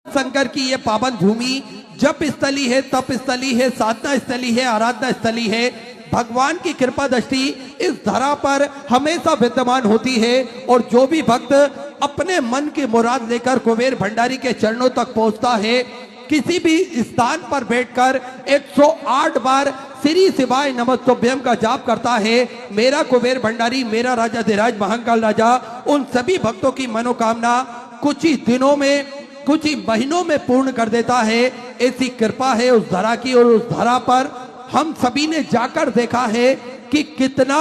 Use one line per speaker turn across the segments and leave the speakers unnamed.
शंकर की ये पावन भूमि जप स्थली है, तप स्थली है, साधना स्थली है, आराधना स्थली है। भगवान की कृपा दृष्टि इस धरा पर हमेशा विद्यमान होती है और जो भी भक्त अपने मन की मुराद लेकर कुबेर भंडारी के चरणों तक पहुंचता है, किसी भी स्थान पर बैठकर 108 बार श्री शिवाय नमस्तुभ्यम का जाप करता है, मेरा कुबेर भंडारी, मेरा राजा धीराज महाकाल राजा उन सभी भक्तों की मनोकामना कुछ ही दिनों में, कुछ ही महीनों में पूर्ण कर देता है। ऐसी कृपा है उस धरा की। और उस धरा पर हम सभी ने जाकर देखा है कि कितना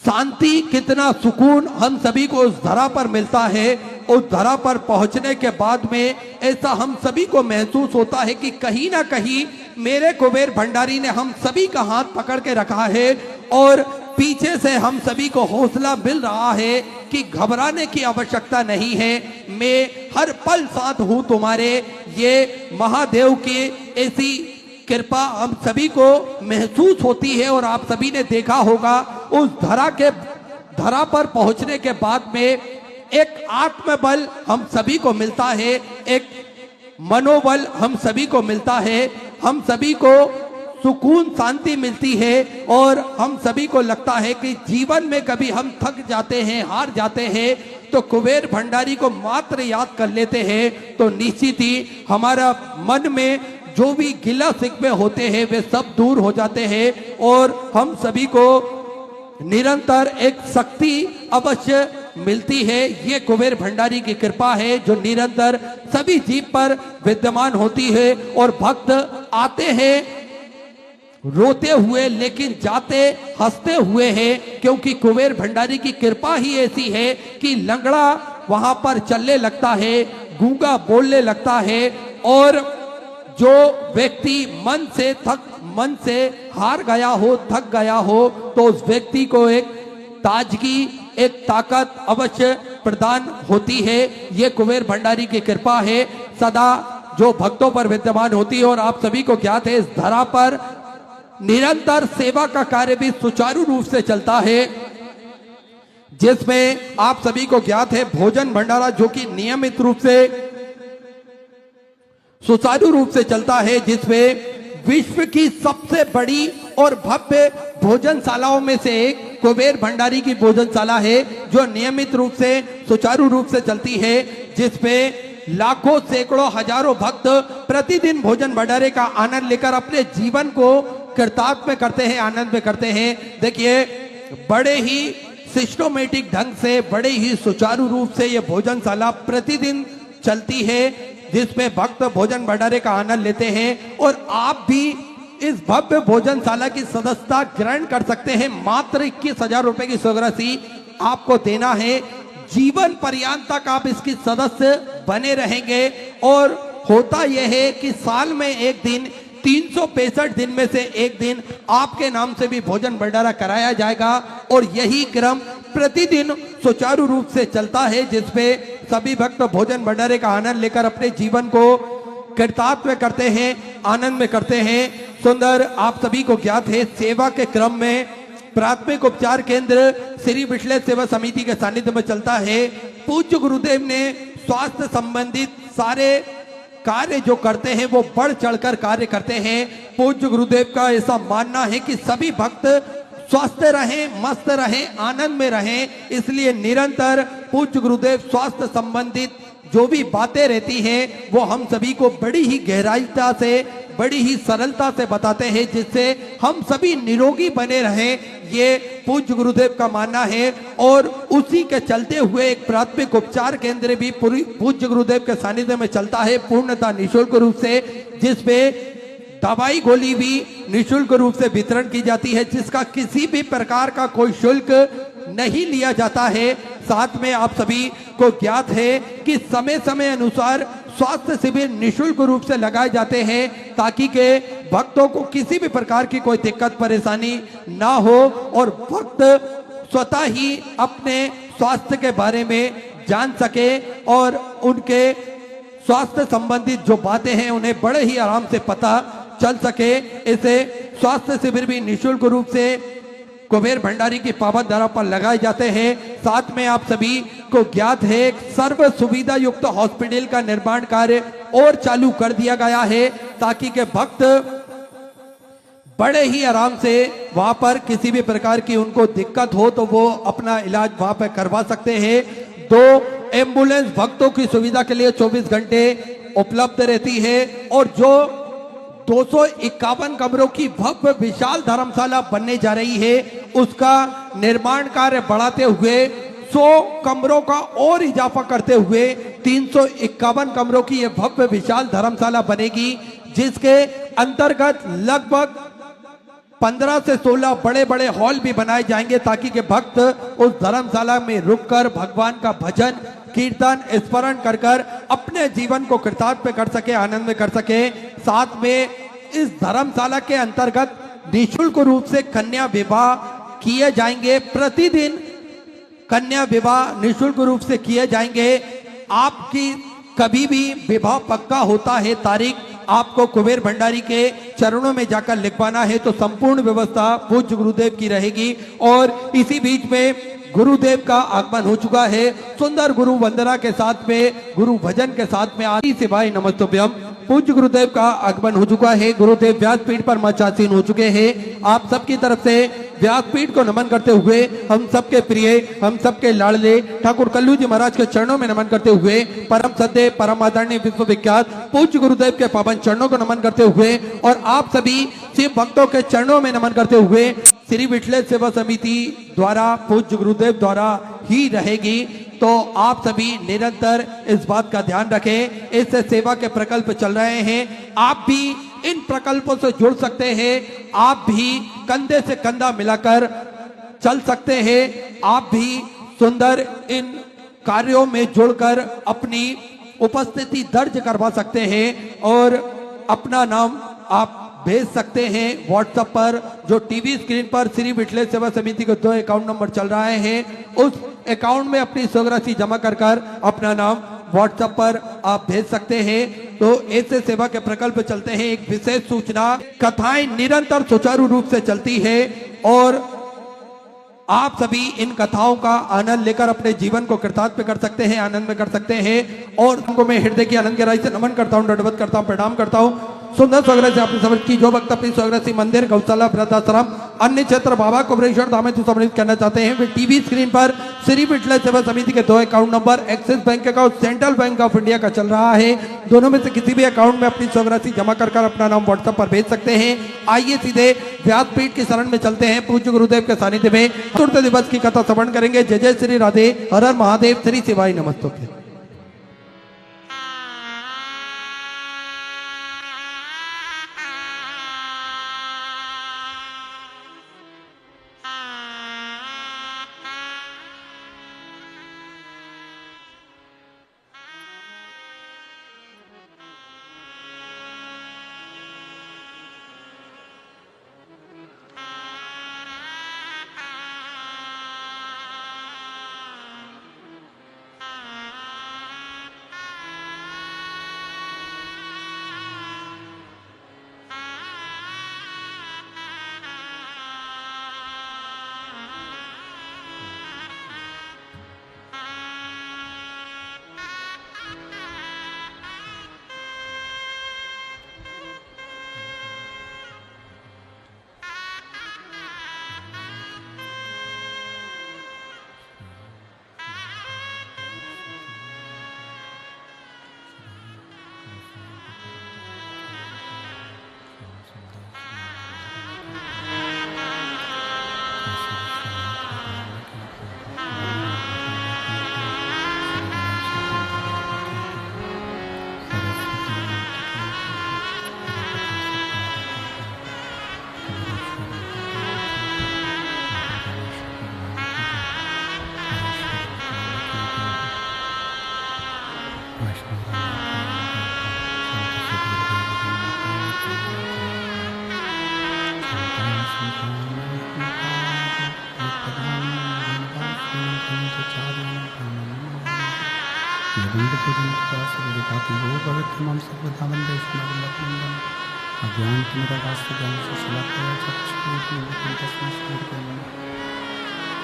शांति, कितना सुकून हम सभी को उस धरा पर मिलता है। उस धरा पर पहुंचने के बाद में ऐसा हम सभी को महसूस होता है कि कहीं ना कहीं मेरे कुबेर भंडारी ने हम सभी का हाथ पकड़ के रखा है और पीछे से हम सभी को हौसला मिल रहा है कि घबराने की आवश्यकता नहीं है, मैं हर पल साथ हूं तुम्हारे। ये महादेव की ऐसी कृपा हम सभी को महसूस होती है। और आप सभी ने देखा होगा उस धरा पर पहुंचने के बाद में एक आत्मबल हम सभी को मिलता है, एक मनोबल हम सभी को मिलता है, हम सभी को सुकून, शांति मिलती है और हम सभी को लगता है कि जीवन में कभी हम थक जाते हैं, हार जाते हैं तो कुबेर भंडारी को मात्र याद कर लेते हैं तो निश्चित ही हमारा मन में जो भी गिला शिकवे होते हैं वे सब दूर हो जाते हैं और हम सभी को निरंतर एक शक्ति अवश्य मिलती है। ये कुबेर भंडारी की कृपा है जो निरंतर सभी जीव पर विद्यमान होती है। और भक्त आते हैं रोते हुए लेकिन जाते हंसते हुए हैं, क्योंकि कुबेर भंडारी की कृपा ही ऐसी है कि लंगड़ा वहां पर चलने लगता है, गूंगा बोलने लगता है और जो व्यक्ति मन से हार गया हो, थक गया हो तो उस व्यक्ति को एक ताजगी, एक ताकत अवश्य प्रदान होती है। ये कुबेर भंडारी की कृपा है सदा जो भक्तों पर विद्यमान होती है। और आप सभी को ज्ञात है इस धरा पर निरंतर सेवा का कार्य भी सुचारू रूप से चलता है, जिसमें आप सभी को ज्ञात है भोजन भंडारा जो कि नियमित रूप से सुचारू रूप से चलता है, जिसमें विश्व की सबसे बड़ी और भव्य भोजनशालाओं में से एक कुबेर भंडारी की भोजनशाला है जो नियमित रूप से सुचारू रूप से चलती है, जिसमें लाखों, सैकड़ों, हजारों भक्त प्रतिदिन भोजन भंडारे का आनंद लेकर अपने जीवन को कृतार्थ में करते हैं, आनंद में करते हैं। देखिए बड़े ही सिस्टमेटिक ढंग से, बड़े ही सुचारू रूप से ये भोजनशाला प्रतिदिन चलती है, जिसमें भक्त भोजन भंडारे का आनंद लेते हैं। और आप भी इस भव्य भोजनशाला की सदस्यता ग्रहण कर सकते हैं। मात्र 21,000 रुपए की स्वराशि आपको देना है, जीवन पर्यंत तक आप इसकी सदस्य बने रहेंगे। और होता यह है कि साल में एक दिन, 365 दिन में से एक दिन आपके नाम से भी भोजन भंडारा कराया जाएगा और यही क्रम प्रतिदिन सुचारू रूप से चलता है, जिसपे सभी भक्त भोजन भंडारे का आनंद लेकर अपने जीवन को कृतार्थ में करते हैं, आनंद में करते हैं। सुंदर आप सभी को ज्ञात है सेवा के क्रम में प्राथमिक उपचार केंद्र श्री विश्लेष सेवा समिति के सानिध्य में चलता है। पूज्य गुरुदेव ने स्वास्थ्य संबंधित सारे कार्य जो करते हैं वो बढ़ चढ़कर कार्य करते हैं। पूज्य गुरुदेव का ऐसा मानना है कि सभी भक्त स्वस्थ रहें, मस्त रहें, आनंद में रहें, इसलिए निरंतर पूज्य गुरुदेव स्वास्थ्य संबंधित जो भी बातें रहती हैं वो हम सभी को बड़ी ही गहराईता से, बड़ी ही सरलता से बताते हैं, जिससे हम सभी निरोगी बने रहें, ये पूज्य गुरुदेव का मानना है। और उसी के चलते हुए एक प्राथमिक उपचार केंद्र भी पूज्य गुरुदेव के सानिध्य में चलता है, पूर्णतः निःशुल्क रूप से, जिसमें दवाई गोली भी निःशुल्क रूप से वितरण की जाती है, जिसका किसी भी प्रकार का कोई शुल्क नहीं लिया जाता है। साथ में आप सभी को ज्ञात है कि समय समय अनुसार स्वास्थ्य शिविर निःशुल्क रूप से लगाए जाते हैं, ताकि के भक्तों को किसी भी प्रकार की कोई दिक्कत परेशानी ना हो और भक्त स्वतः ही अपने स्वास्थ्य के बारे में जान सके और उनके स्वास्थ्य संबंधित जो बातें हैं उन्हें बड़े ही आराम से पता चल सके। इसे स्वास्थ्य शिविर भी निःशुल्क रूप से कुबेर भंडारी की पावन दर पर लगाए जाते हैं। साथ में आप सभी को ज्ञात है सर्व सुविधा युक्त हॉस्पिटल का निर्माण कार्य और चालू कर दिया गया है ताकि के भक्त बड़े ही आराम से वहां पर किसी भी प्रकार की उनको दिक्कत हो तो वो अपना इलाज वहां पर करवा सकते हैं। 2 एम्बुलेंस भक्तों की सुविधा के लिए 24 घंटे उपलब्ध रहती है और जो 251 कमरों की भव्य विशाल धर्मशाला बनने जा रही है उसका निर्माण कार्य बढ़ाते हुए 100 कमरों का और इजाफा करते हुए 351 कमरों की यह भव्य विशाल धर्मशाला बनेगी, जिसके अंतर्गत लगभग 15 से 16 बड़े बड़े हॉल भी बनाए जाएंगे ताकि के भक्त उस धर्मशाला में रुककर भगवान का भजन कीर्तन स्मरण कर कर अपने जीवन को कृतार्थ कर सके, आनंद में कर सके। साथ में इस धर्मशाला के अंतर्गत निःशुल्क रूप से कन्या विवाह किए जाएंगे। प्रतिदिन कन्या विवाह निःशुल्क रूप से किए जाएंगे। आपकी कभी भी विवाह पक्का होता है तारीख आपको कुबेर भंडारी के चरणों में जाकर लिखवाना है तो संपूर्ण व्यवस्था पूज्य गुरुदेव की रहेगी। और इसी बीच में गुरुदेव का आगमन हो चुका है। सुंदर गुरु वंदना के साथ में गुरु भजन के साथ में आदि सिवाय नमस्तुभ्यम पूज्य गुरुदेव का आगमन हो चुका है। गुरुदेव व्यासपीठ पर मंचासीन हो चुके हैं। आप सबकी तरफ से व्यासपीठ को नमन करते हुए हम सबके प्रिय हम सबके लाडले ठाकुर कल्लू जी महाराज के चरणों में नमन करते हुए परम सत्य परम आदरणीय विश्वविख्यात पूज्य गुरुदेव के पावन चरणों को नमन करते हुए और आप सभी शिव भक्तों के चरणों में नमन करते हुए श्री विठलेश सेवा समिति द्वारा पूज्य गुरुदेव द्वारा ही रहेगी तो आप सभी निरंतर इस बात का ध्यान रखें। इस सेवा के प्रकल्प चल रहे हैं, आप भी इन प्रकल्पों से जुड़ सकते हैं, आप भी कंधे से कंधा मिलाकर चल सकते हैं, आप भी सुंदर इन कार्यों में जुड़कर अपनी उपस्थिति दर्ज करवा सकते हैं और अपना नाम आप भेज सकते हैं व्हाट्सएप पर। जो टीवी स्क्रीन पर श्री विठलेश सेवा समिति के 2 अकाउंट नंबर चल रहे हैं उस अकाउंट में अपनी स्वराशि जमा कर अपना नाम व्हाट्सएप पर आप भेज सकते हैं। तो ऐसे सेवा के प्रकल्प चलते हैं। एक विशेष सूचना, कथाएं निरंतर सुचारू रूप से चलती है और आप सभी इन कथाओं का आनंद लेकर अपने जीवन को कृतार्थ कर सकते हैं, आनंद में कर सकते हैं। और उनको मैं हृदय की आनंद गहराई से नमन करता हूँ, दंडवत करता हूँ, प्रणाम करता हूँ। सुंदर स्वग्रह से आपने समझ की जो भक्त अपनी स्वग्रह मंदिर गौशाला वृद्धाश्रम अन्य क्षेत्र बाबा कुबेरेश्वर धाम में सम्मिलित करना चाहते हैं वे टीवी स्क्रीन पर श्री विठलेश सेवा समिति के 2 अकाउंट नंबर एक्सिस बैंक का और सेंट्रल बैंक ऑफ इंडिया का चल रहा है। दोनों में से किसी भी अकाउंट में अपनी स्वराशि जमा कर अपना नाम व्हाट्सएप पर भेज सकते हैं। आइए सीधे व्यासपीठ की शरण में चलते हैं। पूज्य गुरुदेव के सानिध्य में चतुर्थ दिवस की कथा श्रवण करेंगे। जय जय श्री राधे, हर हर महादेव, श्री शिवाय नमस्तुभ्यं।
अज्ञान के मेरा रास्ता ज्ञान से चला गया जब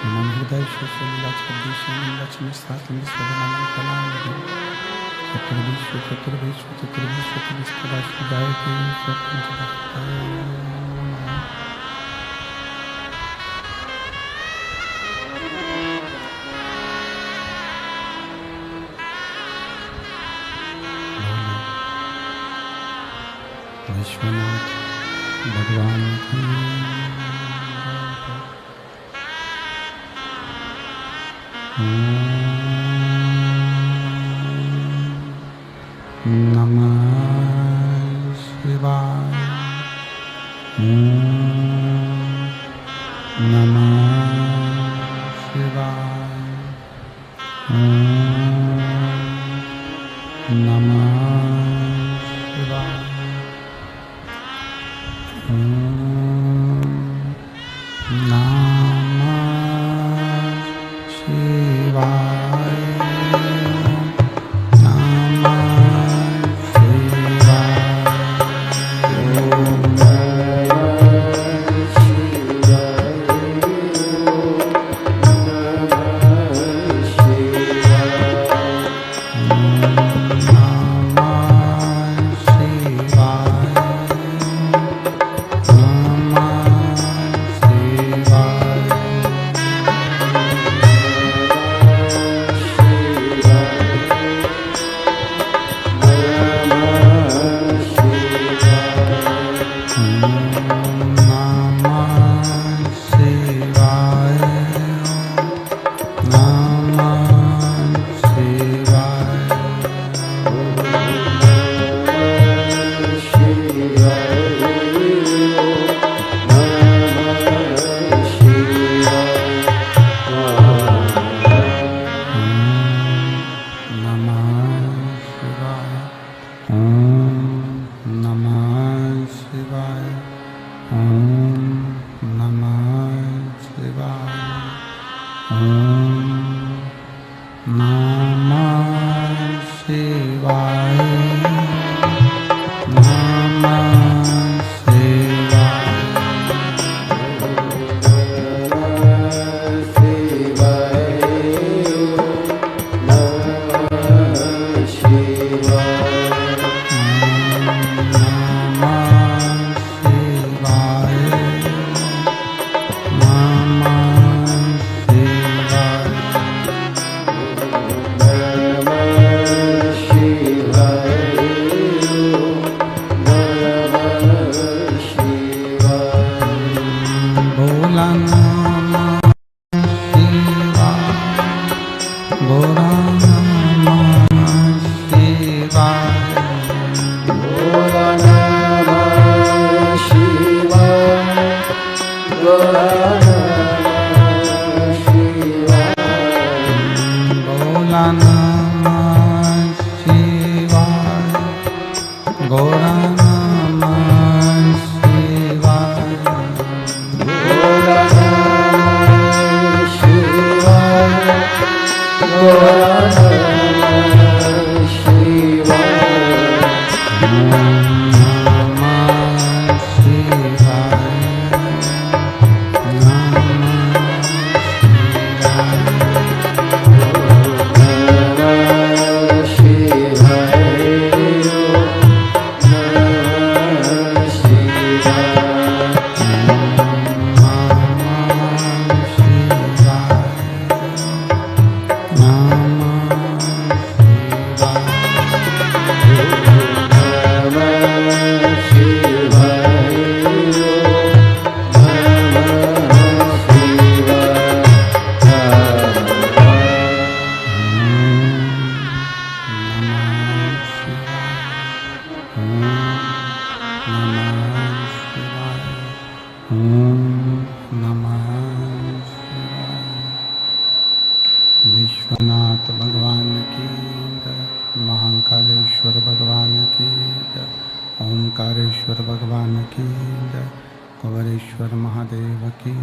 मन हृदय से लीला जगदीश लक्ष्मी सातम सदनम कलाम चतुर्विश्व चतुर्विश्व चतुर्विश्व चतुर्विश्व गाय के विश्वनाथ भगवान की नमः शिवाय नमः शिवाय नमः शिवाय विश्वनाथ भगवान की जय, महाकालेश्वर भगवान की जय, ओंकारेश्वर भगवान की जय, कुंवरेश्वर महादेव की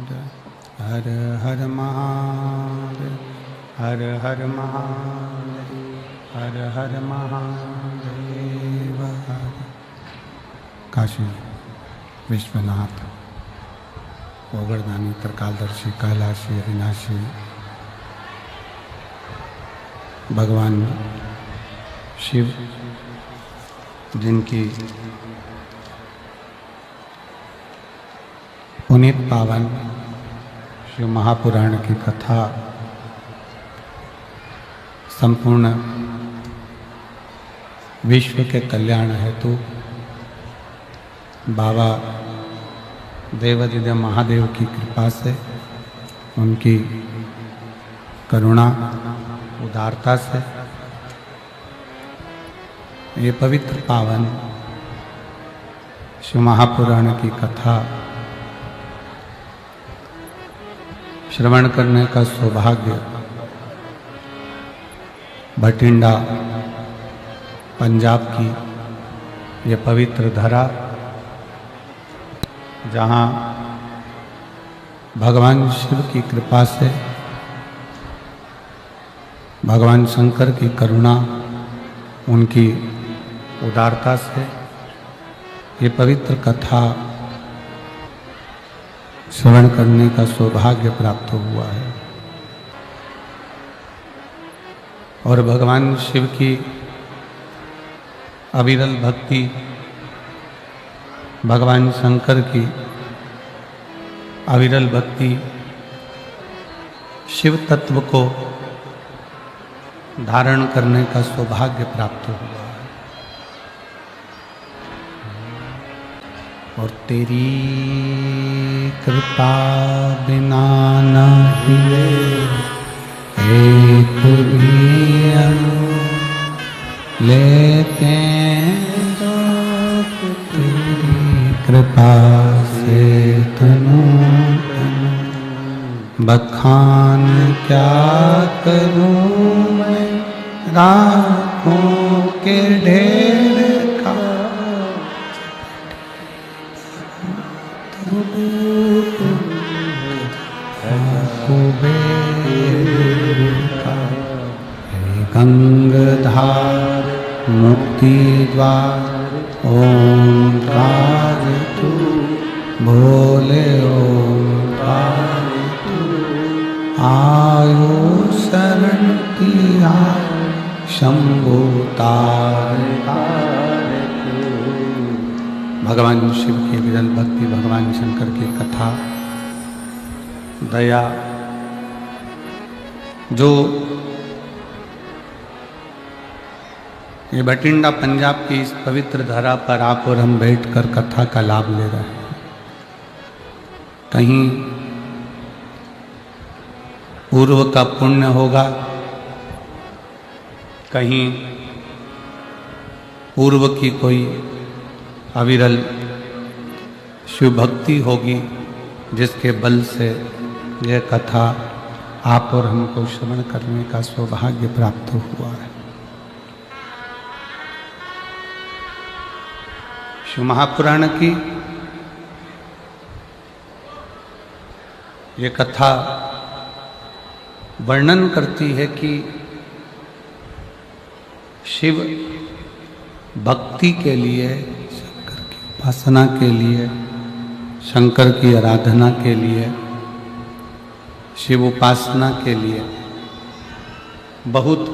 जय। हर हर महादेव, हर हर महादेव, हर हर महादेव, हर काशी विश्वनाथ, ओगरदानी, त्रिकालदर्शी, कैलाशी, अविनाशी, भगवान शिव, जिनकी पुनीत पावन शिव महापुराण की कथा संपूर्ण विश्व के कल्याण हेतु बाबा देवादिदेव महादेव की कृपा से, उनकी करुणा उदारता से ये पवित्र पावन शिव महापुराण की कथा श्रवण करने का सौभाग्य भटिंडा पंजाब की ये पवित्र धरा, जहाँ भगवान शिव की कृपा से, भगवान शंकर की करुणा, उनकी उदारता से ये पवित्र कथा श्रवण करने का सौभाग्य प्राप्त हुआ है। और भगवान शिव की अविरल भक्ति, भगवान शंकर की अविरल भक्ति शिव तत्व को धारण करने का सौभाग्य प्राप्त हुआ है। और तेरी कृपा बिना नहीं एक भी अणु लेते जो, तेरी कृपा से तनु बखान क्या करूं मैं, राखों के ढेर का गंगधार मुक्ति द्वार ओंकार तू, भोले ओंकार तू, आयो शरण किया शंभु तार। भगवान शिव की विरल भक्ति, भगवान शंकर की कथा, दया, जो ये भटिंडा पंजाब की इस पवित्र धरा पर आप और हम बैठकर कथा का लाभ ले रहे हैं। कहीं पूर्व का पुण्य होगा, कहीं पूर्व की कोई अविरल शिव भक्ति होगी, जिसके बल से यह कथा आप और हमको श्रवण करने का सौभाग्य प्राप्त हुआ है। शिव महापुराण की ये कथा वर्णन करती है कि शिव भक्ति के लिए, शंकर की उपासना के लिए, शंकर की आराधना के लिए, शिव उपासना के लिए बहुत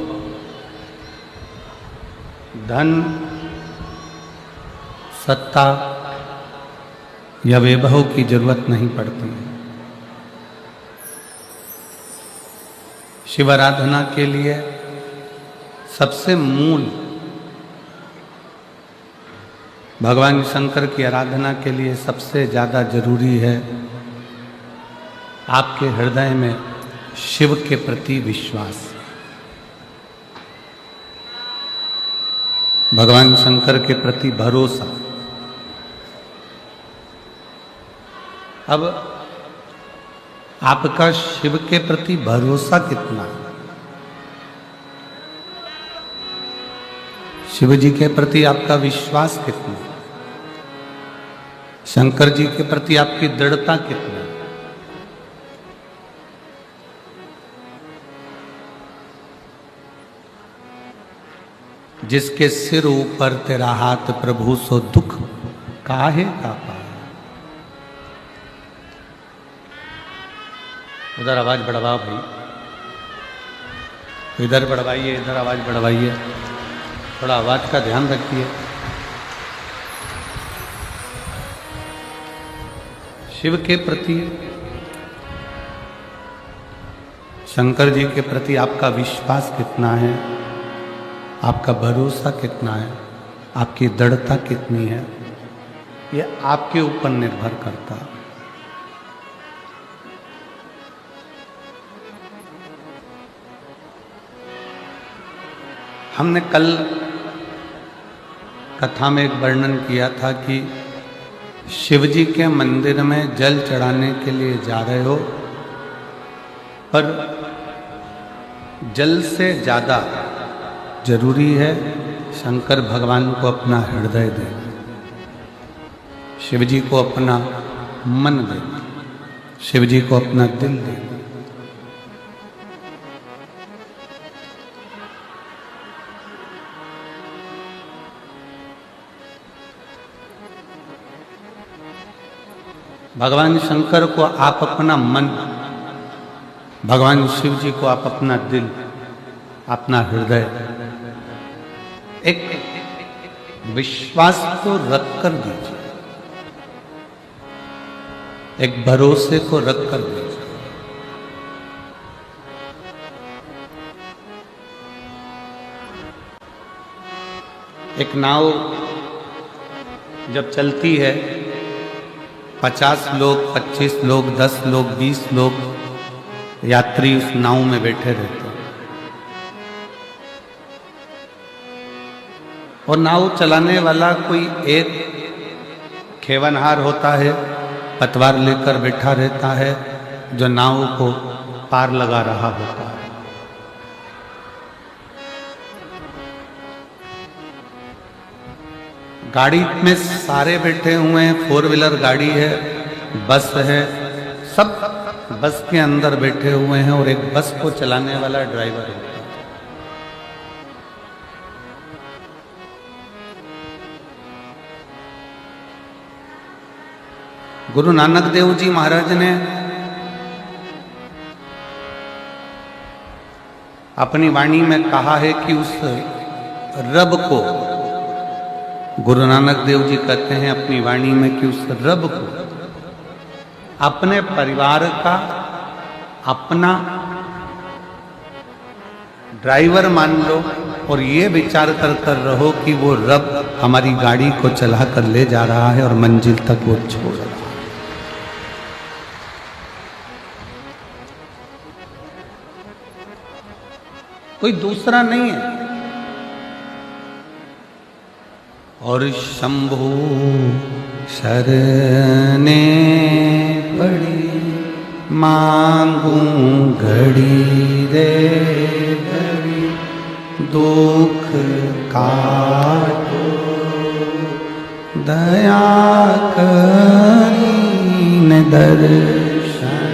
धन, सत्ता या वैभव की जरूरत नहीं पड़ती है। शिव आराधना के लिए सबसे मूल, भगवान शंकर की आराधना के लिए सबसे ज़्यादा जरूरी है आपके हृदय में शिव के प्रति विश्वास, भगवान शंकर के प्रति भरोसा। अब आपका शिव के प्रति भरोसा कितना है? शिव जी के प्रति आपका विश्वास कितना है? शंकर जी के प्रति आपकी दृढ़ता कितना है? जिसके सिर ऊपर तेरा हाथ प्रभु सो दुख काहे का पाए। उधर आवाज बढ़वाओ भाई, इधर बढ़वाइए, इधर आवाज बढ़वाइए, थोड़ा आवाज का ध्यान रखिए। शिव के प्रति, शंकर जी के प्रति आपका विश्वास कितना है, आपका भरोसा कितना है, आपकी दृढ़ता कितनी है, यह आपके ऊपर निर्भर करता है। हमने कल कथा में एक वर्णन किया था कि शिव जी के मंदिर में जल चढ़ाने के लिए जा रहे हो, पर जल से ज़्यादा जरूरी है शंकर भगवान को अपना हृदय दे, शिव जी को अपना मन दे, शिव जी को अपना दिल दे। भगवान शंकर को आप अपना मन, भगवान शिव जी को आप अपना दिल, अपना हृदय, एक विश्वास को रख कर दीजिए, एक भरोसे को रख कर दीजिए। एक नाव जब चलती है, 50 लोग, 25 लोग, 10 लोग, 20 लोग यात्री उस नाव में बैठे रहते हैं, और नाव चलाने वाला कोई एक खेवनहार होता है, पतवार लेकर बैठा रहता है, जो नाव को पार लगा रहा होता है। गाड़ी में सारे बैठे हुए हैं, 4 व्हीलर गाड़ी है, बस है, सब बस के अंदर बैठे हुए हैं, और एक बस को चलाने वाला ड्राइवर होता है। गुरु नानक देव जी महाराज ने अपनी वाणी में कहा है कि उस रब को, गुरु नानक देव जी कहते हैं अपनी वाणी में कि उस रब को अपने परिवार का अपना ड्राइवर मान लो, और ये विचार कर रहो कि वो रब हमारी गाड़ी को चला कर ले जा रहा है और मंजिल तक वो छोड़ रहा है। कोई दूसरा नहीं है। और शंभु शरने पड़ी, मांगू घड़ी रे घड़ी, दुख काटो दया करीन दर्शन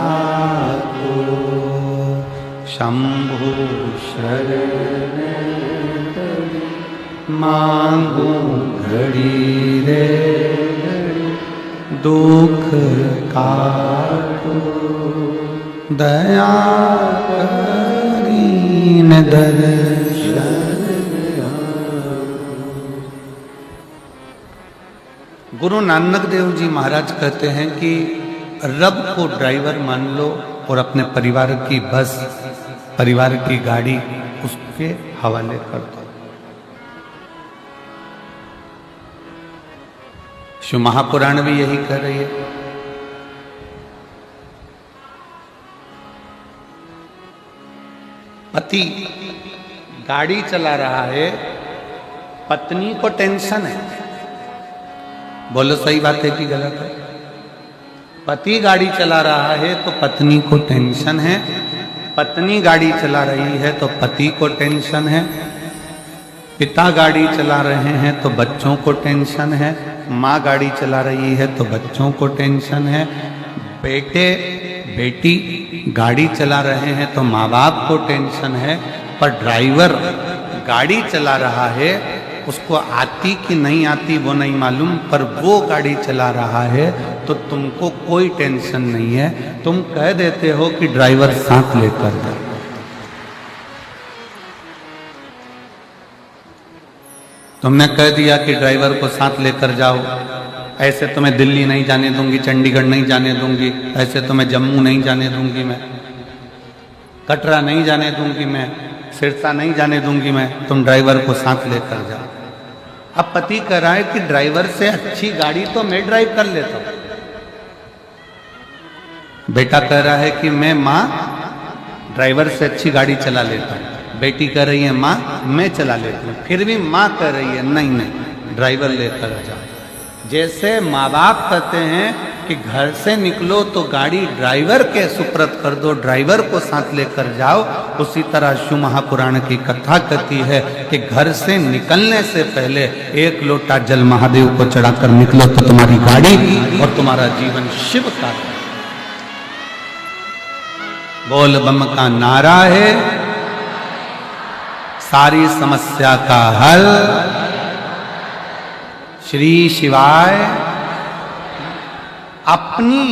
आको। शंभु शरण मांगू घड़ी रे घड़ी, दुख काटो दया करीन दर्शन। गुरु नानक देव जी महाराज कहते हैं कि रब को ड्राइवर मान लो और अपने परिवार की बस, परिवार की गाड़ी उसके हवाले कर दो। शिव महापुराण भी यही कह रही है। पति गाड़ी चला रहा है, पत्नी को टेंशन है। बोलो सही बात है कि गलत है? पति गाड़ी चला रहा है तो पत्नी को टेंशन है, पत्नी गाड़ी चला रही है तो पति को टेंशन है, पिता गाड़ी चला रहे हैं तो बच्चों को टेंशन है, माँ गाड़ी चला रही है तो बच्चों को टेंशन है, बेटे बेटी गाड़ी चला रहे हैं तो माँ बाप को टेंशन है, पर ड्राइवर गाड़ी चला रहा है उसको आती कि नहीं आती वो नहीं मालूम, पर वो गाड़ी चला रहा है तो तुमको कोई टेंशन नहीं है। तुम कह देते हो कि ड्राइवर साथ लेकर जाओ। तुमने कह दिया कि ड्राइवर को साथ लेकर जाओ, ऐसे तो मैं दिल्ली नहीं जाने दूंगी, चंडीगढ़ नहीं जाने दूंगी, ऐसे तो मैं जम्मू नहीं जाने दूंगी, मैं कटरा नहीं जाने दूंगी, मैं सिरसा नहीं जाने दूंगी, मैं तुम ड्राइवर को साथ लेकर जाओ। अब पति कह रहा है कि ड्राइवर से अच्छी गाड़ी तो मैं ड्राइव कर लेता हूं। बेटा कह रहा है कि मैं माँ ड्राइवर से अच्छी गाड़ी चला लेता हूं। बेटी कह रही है माँ मैं चला लेती हूँ। फिर भी माँ कह रही है नहीं नहीं ड्राइवर लेकर जाओ। जैसे माँ बाप कहते हैं कि घर से निकलो तो गाड़ी ड्राइवर के सुपुर्द कर दो, ड्राइवर को साथ लेकर जाओ, उसी तरह शिव महापुराण की कथा कहती है कि घर से निकलने से पहले 1 लोटा जल महादेव को चढ़ाकर निकलो तो तुम्हारी गाड़ी और तुम्हारा जीवन शिव का है। बोल बम का नारा है, सारी समस्या का हल श्री शिवाय। अपनी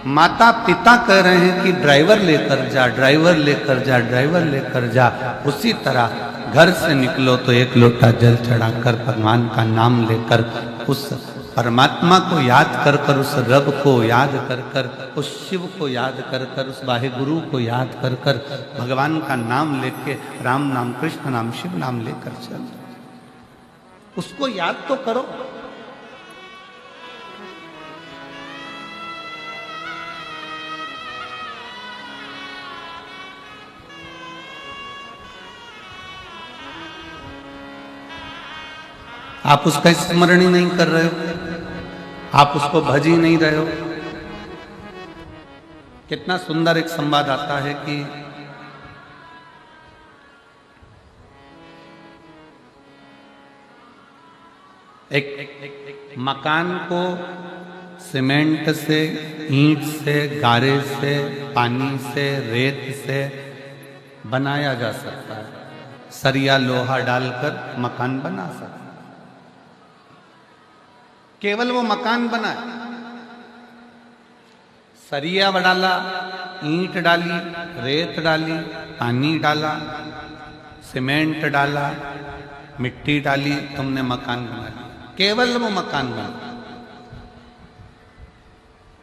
माता पिता कह रहे हैं कि ड्राइवर लेकर जा, ड्राइवर लेकर जा, ड्राइवर लेकर जा, उसी तरह घर से निकलो तो 1 लोटा जल चढ़ाकर भगवान का नाम लेकर, उस परमात्मा को याद कर कर, उस रब को याद कर कर, उस शिव को याद कर कर, उस वाहे गुरु को याद कर कर, भगवान का नाम लेके, राम नाम, कृष्ण नाम, शिव नाम लेकर चल, उसको याद तो करो। आप उसका स्मरण ही नहीं कर रहे हो, आप उसको भज ही नहीं रहे हो। कितना सुंदर एक संवाद आता है कि एक मकान को सीमेंट से, ईंट से, गारे से, पानी से, रेत से बनाया जा सकता है। सरिया लोहा डालकर मकान बना सकता है। केवल वो मकान बना, सरिया डाला, ईंट डाली, रेत डाली, पानी डाला, सीमेंट डाला, मिट्टी डाली, तुमने मकान बना लिया। केवल वो मकान बना।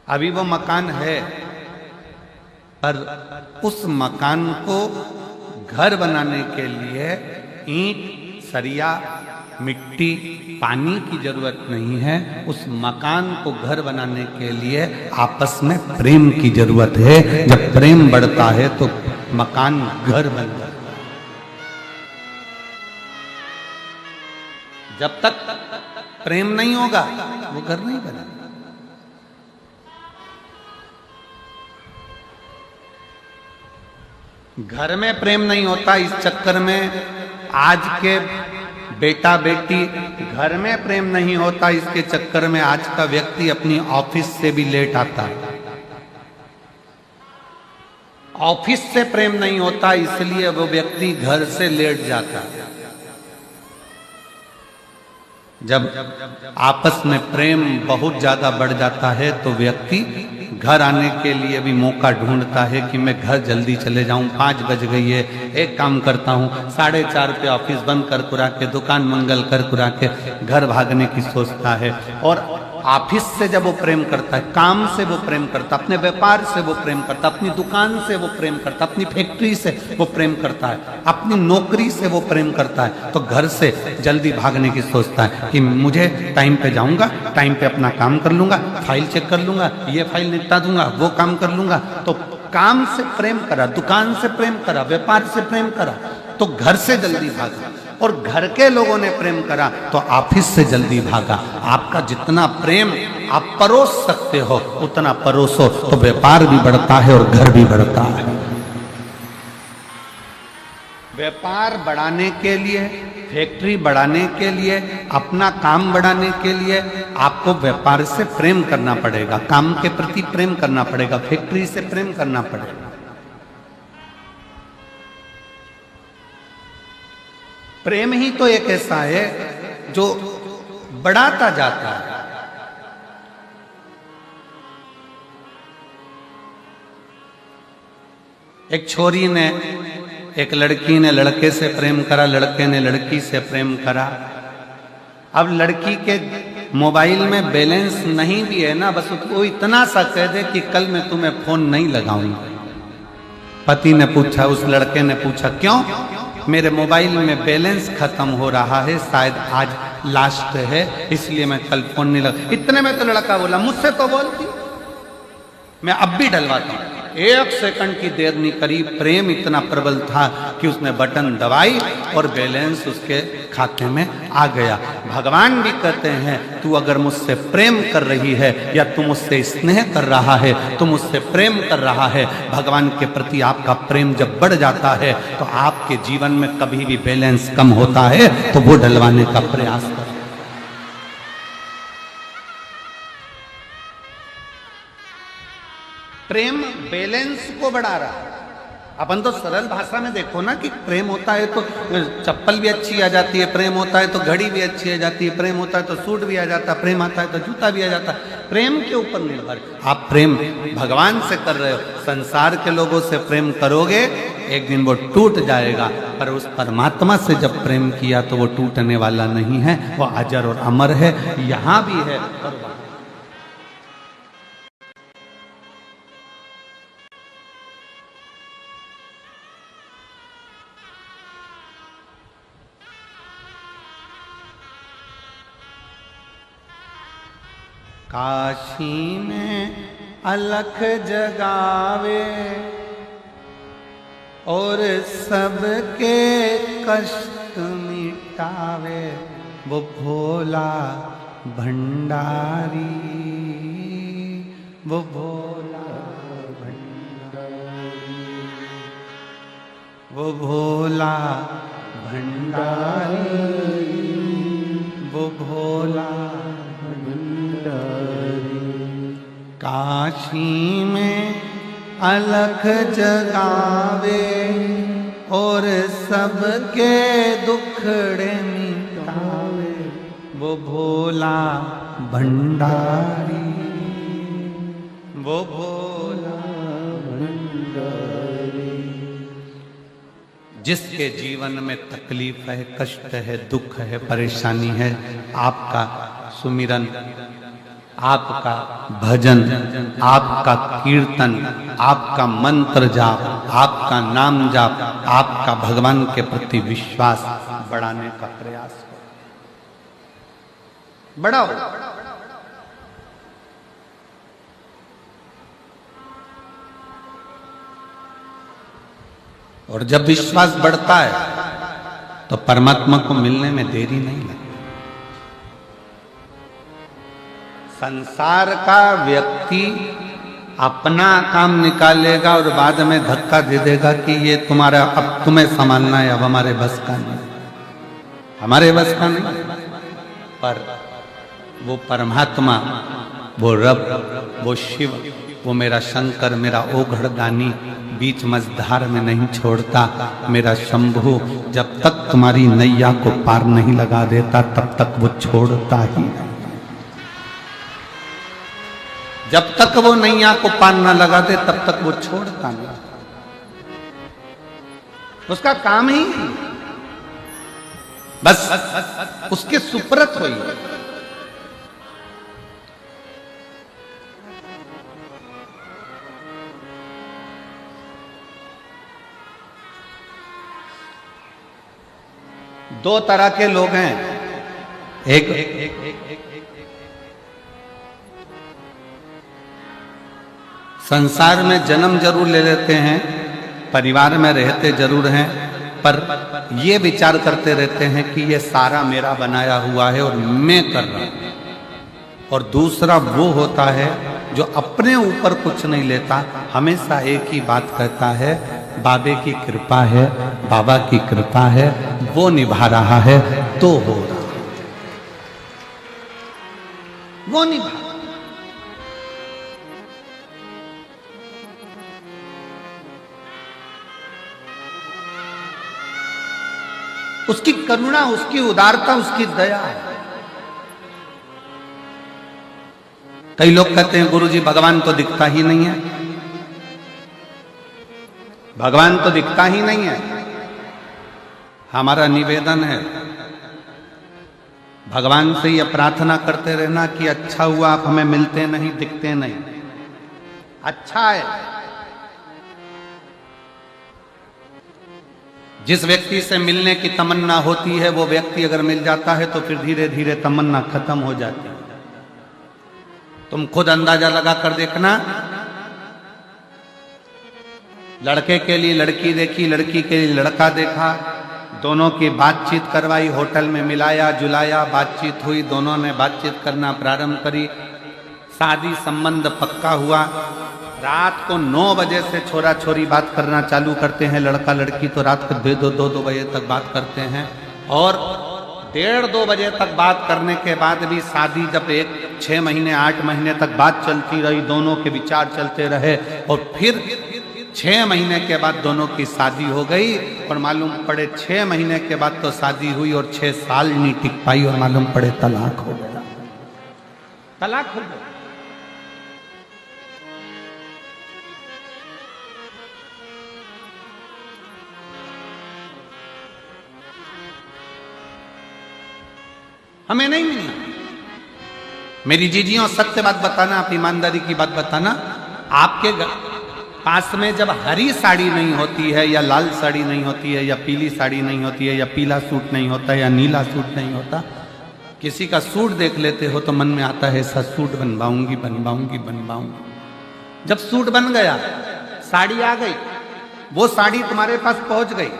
अभी वो मकान है, पर उस मकान को घर बनाने के लिए ईंट, सरिया, मिट्टी, पानी की जरूरत नहीं है। उस मकान को घर बनाने के लिए आपस में प्रेम की जरूरत है। जब प्रेम बढ़ता है तो मकान घर बन जाता है। जब तक प्रेम नहीं होगा वो घर नहीं बनेगा। घर में प्रेम नहीं होता, इस चक्कर में आज के बेटा बेटी घर में प्रेम नहीं होता, इसके चक्कर में आज का व्यक्ति अपनी ऑफिस से भी लेट आता है। ऑफिस से प्रेम नहीं होता, इसलिए वो व्यक्ति घर से लेट जाता है। जब आपस में प्रेम बहुत ज्यादा बढ़ जाता है तो व्यक्ति घर आने के लिए भी मौका ढूंढता है कि मैं घर जल्दी चले जाऊं, 5 बज गई है, एक काम करता हूं 4:30 पे ऑफिस बंद कर कुरा के, दुकान मंगल कर कुरा के घर भागने की सोचता है। और ऑफिस से जब वो प्रेम करता है, काम से वो प्रेम करता, अपने व्यापार से वो प्रेम करता, अपनी दुकान से वो प्रेम करता, अपनी फैक्ट्री से वो प्रेम करता है, अपनी नौकरी से वो प्रेम करता है, तो घर से जल्दी भागने की सोचता है कि मुझे टाइम पे जाऊंगा, टाइम पे अपना काम कर लूंगा, फाइल चेक कर लूंगा, ये फाइल निपटा दूंगा, वो काम कर लूंगा। तो काम से प्रेम करा, दुकान से प्रेम करा, व्यापार से प्रेम करा, तो घर से जल्दी भागा। और घर के लोगों ने प्रेम करा तो ऑफिस से जल्दी भागा। आपका जितना प्रेम आप परोस सकते हो उतना परोसो, तो व्यापार भी बढ़ता है और घर भी बढ़ता है। व्यापार बढ़ाने के लिए, फैक्ट्री बढ़ाने के लिए, अपना काम बढ़ाने के लिए आपको व्यापार से प्रेम करना पड़ेगा, काम के प्रति प्रेम करना पड़ेगा, फैक्ट्री से प्रेम करना पड़ेगा। प्रेम ही तो एक ऐसा है जो बढ़ाता जाता है। एक छोरी ने, एक लड़की ने लड़के से प्रेम करा, लड़के ने लड़की से प्रेम करा। अब लड़की के मोबाइल में बैलेंस नहीं भी है ना, बस उसको इतना सा कह दे कि कल मैं तुम्हें फोन नहीं लगाऊंगा। पति ने पूछा, उस लड़के ने पूछा, क्यों? मेरे मोबाइल में बैलेंस खत्म हो रहा है, शायद आज लास्ट है, इसलिए मैं कल फोन नहीं लगा। इतने में तो लड़का बोला, मुझसे तो बोलती, मैं अब भी डलवाता हूं। 1 सेकंड की देर नहीं करी, प्रेम इतना प्रबल था कि उसने बटन दबाई और बैलेंस उसके खाते में आ गया। भगवान भी कहते हैं, तू अगर मुझसे प्रेम कर रही है या तू मुझसे स्नेह कर रहा है, तू मुझसे प्रेम कर रहा है, भगवान के प्रति आपका प्रेम जब बढ़ जाता है तो आपके जीवन में कभी भी बैलेंस कम होता है तो वो डलवाने का प्रयास करें। प्रेम बैलेंस को बढ़ा रहा है। अपन तो सरल भाषा में देखो ना कि प्रेम होता है तो चप्पल भी अच्छी आ जाती है, प्रेम होता है तो घड़ी भी अच्छी आ जाती है, प्रेम होता है तो सूट भी आ जाता है, प्रेम आता है तो जूता भी आ जाता है। प्रेम के ऊपर निर्भर। आप प्रेम भगवान से कर रहे हो, संसार के लोगों से प्रेम करोगे एक दिन वो टूट जाएगा, पर उस परमात्मा से जब प्रेम किया तो वो टूटने वाला नहीं है, वो अजर और अमर है, यहां भी है। काशी में अलख जगावे और सबके कष्ट मिटावे, वो भोला भंडारी, वो भोला भंडारी, वो भोला भंडारी, वो भोला काशी में अलख जगावे और सबके दुखड़े मिटावे, वो भोला भंडारी, वो भोला भंडारी। जिसके जीवन में तकलीफ है, कष्ट है, दुख है, परेशानी है, आपका सुमिरन, आपका भजन, आपका कीर्तन, आपका मंत्र जाप, आपका नाम जाप, आपका भगवान के प्रति विश्वास बढ़ाने का प्रयास करो, बढ़ाओ। और जब विश्वास बढ़ता है तो परमात्मा को मिलने में देरी नहीं लगती। संसार का व्यक्ति अपना काम निकालेगा और बाद में धक्का दे देगा कि ये तुम्हारा, अब तुम्हें संभालना है, अब हमारे बस का नहीं, हमारे बस का नहीं। पर वो परमात्मा, वो रब, वो शिव, वो मेरा शंकर, मेरा ओघड़दानी बीच मझधार में नहीं छोड़ता। मेरा शंभु जब तक तुम्हारी नैया को पार नहीं लगा देता तब तक वो छोड़ता ही नहीं। जब तक वो नैया को पार न लगा दे तब तक वो छोड़ता नहीं। उसका काम ही बस उसके सुप्रत हुई। दो तरह के लोग हैं, एक संसार में जन्म जरूर ले लेते हैं, परिवार में रहते जरूर हैं, पर ये विचार करते रहते हैं कि ये सारा मेरा बनाया हुआ है और मैं कर रहा हूं। और दूसरा वो होता है जो अपने ऊपर कुछ नहीं लेता, हमेशा एक ही बात कहता है, बाबे की कृपा है, बाबा की कृपा है, वो निभा रहा है तो हो रहा, वो निभा। उसकी करुणा, उसकी उदारता, उसकी दया है। कई लोग कहते हैं गुरुजी भगवान तो दिखता ही नहीं है, भगवान तो दिखता ही नहीं है। हमारा निवेदन है भगवान से यह प्रार्थना करते रहना कि अच्छा हुआ आप हमें मिलते नहीं, दिखते नहीं। अच्छा है जिस व्यक्ति से मिलने की तमन्ना होती है वो व्यक्ति अगर मिल जाता है तो फिर धीरे धीरे तमन्ना खत्म हो जाती है। तुम खुद अंदाजा लगा कर देखना, लड़के के लिए लड़की देखी, लड़की के लिए लड़का देखा, दोनों की बातचीत करवाई, होटल में मिलाया जुलाया, बातचीत हुई, दोनों ने बातचीत करना प्रारंभ करी, शादी संबंध पक्का हुआ। रात को 9 बजे से छोरा छोरी बात करना चालू करते हैं, लड़का लड़की तो रात को 2 बजे तक बात करते हैं, और 1:30-2 बजे तक बात करने के बाद भी शादी जब 6 महीने 8 महीने तक बात चलती रही, दोनों के विचार चलते रहे, और फिर 6 महीने के बाद दोनों की शादी हो गई, और मालूम पड़े 6 महीने के बाद तो शादी हुई और 6 साल नहीं टिक पाई, और मालूम पड़े तलाक हो गया, तलाक हो गया। हमें नहीं मिला। मेरी जीजियों सत्य बात बताना, आप ईमानदारी की बात बताना, आपके पास में जब हरी साड़ी नहीं होती है, या लाल साड़ी नहीं होती है, या पीली साड़ी नहीं होती है, या पीला सूट नहीं होता, या नीला सूट नहीं होता, किसी का सूट देख लेते हो तो मन में आता है ऐसा सूट बनवाऊंगी बनवाऊंगी बनवाऊंगी। जब सूट बन गया, साड़ी आ गई, वो साड़ी तुम्हारे पास पहुंच गई,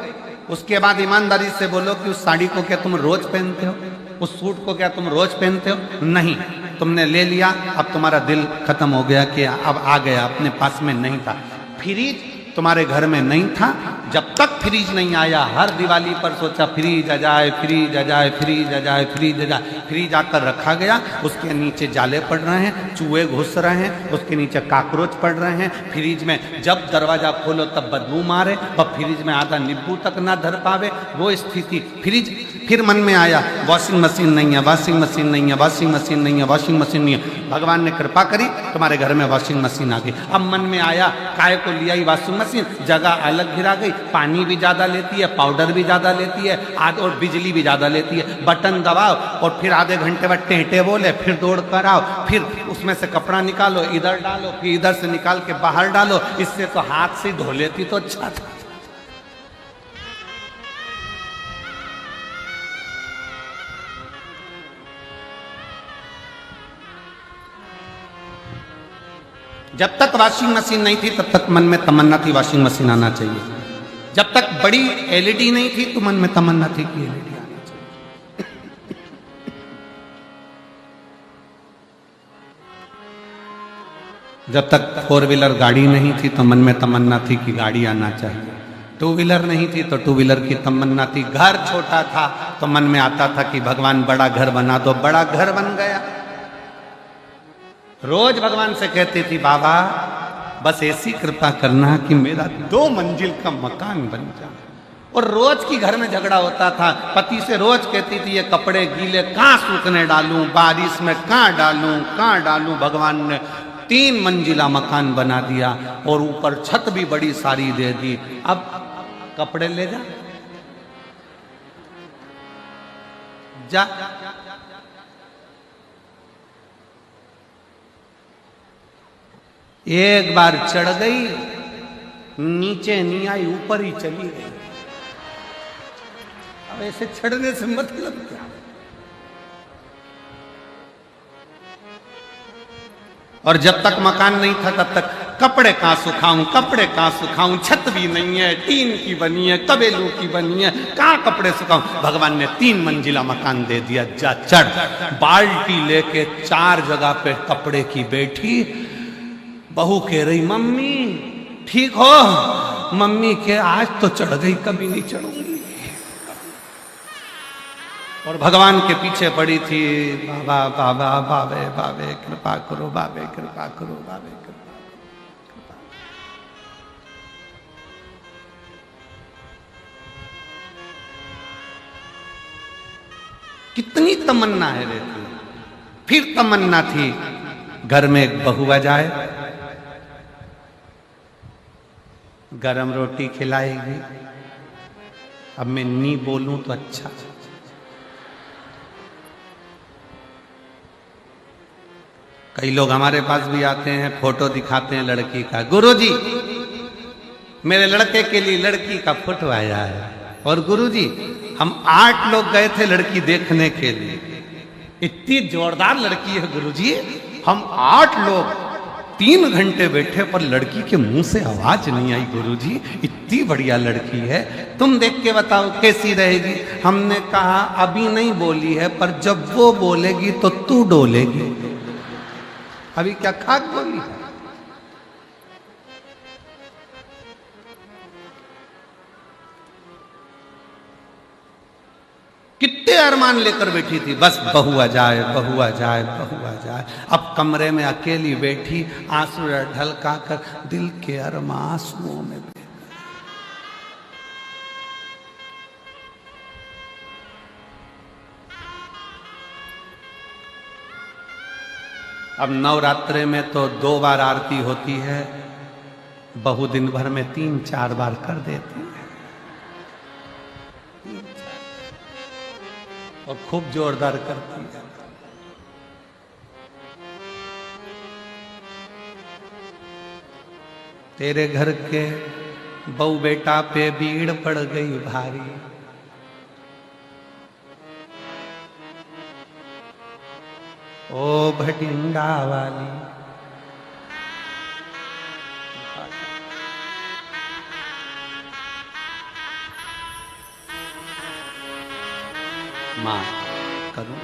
उसके बाद ईमानदारी से बोलो कि उस साड़ी को क्या तुम रोज पहनते हो, उस सूट को क्या तुम रोज पहनते हो? नहीं, तुमने ले लिया, अब तुम्हारा दिल खत्म हो गया कि अब आ गया, अपने पास में नहीं था। फ्रिज तुम्हारे घर में नहीं था, जब तक फ्रिज नहीं आया हर दिवाली पर सोचा फ्रिज आ जाए, फ्रिज आ जाए, फ्रिज आ जाए, फ्रिज आ जाए। फ्रिज आकर रखा गया, उसके नीचे जाले पड़ रहे हैं, चूहे घुस रहे हैं, उसके नीचे काकरोच पड़ रहे हैं। फ्रिज में जब दरवाजा खोलो तब बदबू मारे, और फ्रिज में आधा नींबू तक ना धर पावे, वो स्थिति। फ्रिज फिर मन में आया वॉशिंग मशीन नहीं है, वॉशिंग मशीन नहीं है, वॉशिंग मशीन नहीं है, वॉशिंग मशीन नहीं है। भगवान ने कृपा करी, तुम्हारे घर में वॉशिंग मशीन आ गई। अब मन में आया काय को लिया ही वॉशिंग मशीन, जगह अलग गिरा गई, पानी भी ज्यादा लेती है, पाउडर भी ज्यादा लेती है, और बिजली भी ज्यादा लेती है। बटन दबाओ और फिर आधे घंटे बाद टेंटे बोले, फिर दौड़ कर आओ, फिर उसमें से कपड़ा निकालो, इधर डालो, फिर इधर से निकाल के बाहर डालो। इससे तो हाथ से धो लेती तो अच्छा था। जब तक वॉशिंग मशीन नहीं थी तब तक मन में तमन्ना थी वॉशिंग मशीन आना चाहिए। जब तक बड़ी एलईडी नहीं थी तो मन में तमन्ना थी कि एलईडी आना चाहिए। जब तक 4 व्हीलर गाड़ी नहीं थी तो मन में तमन्ना थी कि गाड़ी आना चाहिए। 2 व्हीलर नहीं थी तो 2 व्हीलर की तमन्ना थी। घर छोटा था तो मन में आता था कि भगवान बड़ा घर बना दो, बड़ा घर बन गया। रोज भगवान से कहती थी बाबा बस ऐसी कृपा करना कि मेरा 2 मंजिल का मकान बन जाए। और रोज की घर में झगड़ा होता था। पति से रोज कहती थी ये कपड़े गीले कहाँ सूखने डालूं, बारिश में कहाँ डालूं। भगवान ने 3 मंजिला मकान बना दिया और ऊपर छत भी बड़ी सारी दे दी। अब कपड़े ले जा। एक बार चढ़ गई, नीचे नहीं आई, ऊपर ही चली गई। अब ऐसे चढ़ने से मतलब क्या? और जब तक मकान नहीं था तब तक कपड़े कहाँ सुखाऊं, छत भी नहीं है, टीन की बनी है, कबेलू की बनी है, कहाँ कपड़े सुखाऊं। भगवान ने 3 मंजिला मकान दे दिया, जा चढ़। बाल्टी लेके 4 जगह पे कपड़े की बैठी। बहू कह रही मम्मी ठीक हो? मम्मी के आज तो चढ़ गई, कभी नहीं चढ़ूंगी। और भगवान के पीछे पड़ी थी, बाबा बाबे कृपा करो, बाबे कृपा करो, बाबे कृपा करो। कितनी तमन्ना है रहती। फिर तमन्ना थी घर में एक बहू आ जाए, गरम रोटी खिलाएगी। अब मैं नहीं बोलूं तो अच्छा। कई लोग हमारे पास भी आते हैं, फोटो दिखाते हैं लड़की का, गुरुजी मेरे लड़के के लिए लड़की का फोटो आया है। और गुरुजी हम 8 लोग गए थे लड़की देखने के लिए, इतनी जोरदार लड़की है गुरुजी, हम 8 लोग 3 घंटे बैठे पर लड़की के मुंह से आवाज नहीं आई। गुरुजी इतनी बढ़िया लड़की है, तुम देख के बताओ कैसी रहेगी। हमने कहा अभी नहीं बोली है, पर जब वो बोलेगी तो तू डोलेगी। अभी क्या खाक बोली है। कितने अरमान लेकर बैठी थी, बस बहू आ जाए, बहू आ जाए, बहू आ जाए। अब कमरे में अकेली बैठी, आंसू ढलका कर दिल के अरमान आंसुओं में बह। अब नवरात्रे में तो 2 बार आरती होती है, बहू दिन भर में 3-4 बार कर देती है और खूब जोरदार करती है। तेरे घर के बहू बेटा पे भीड़ पड़ गई भारी, ओ भटिंडा वाली। मां करूं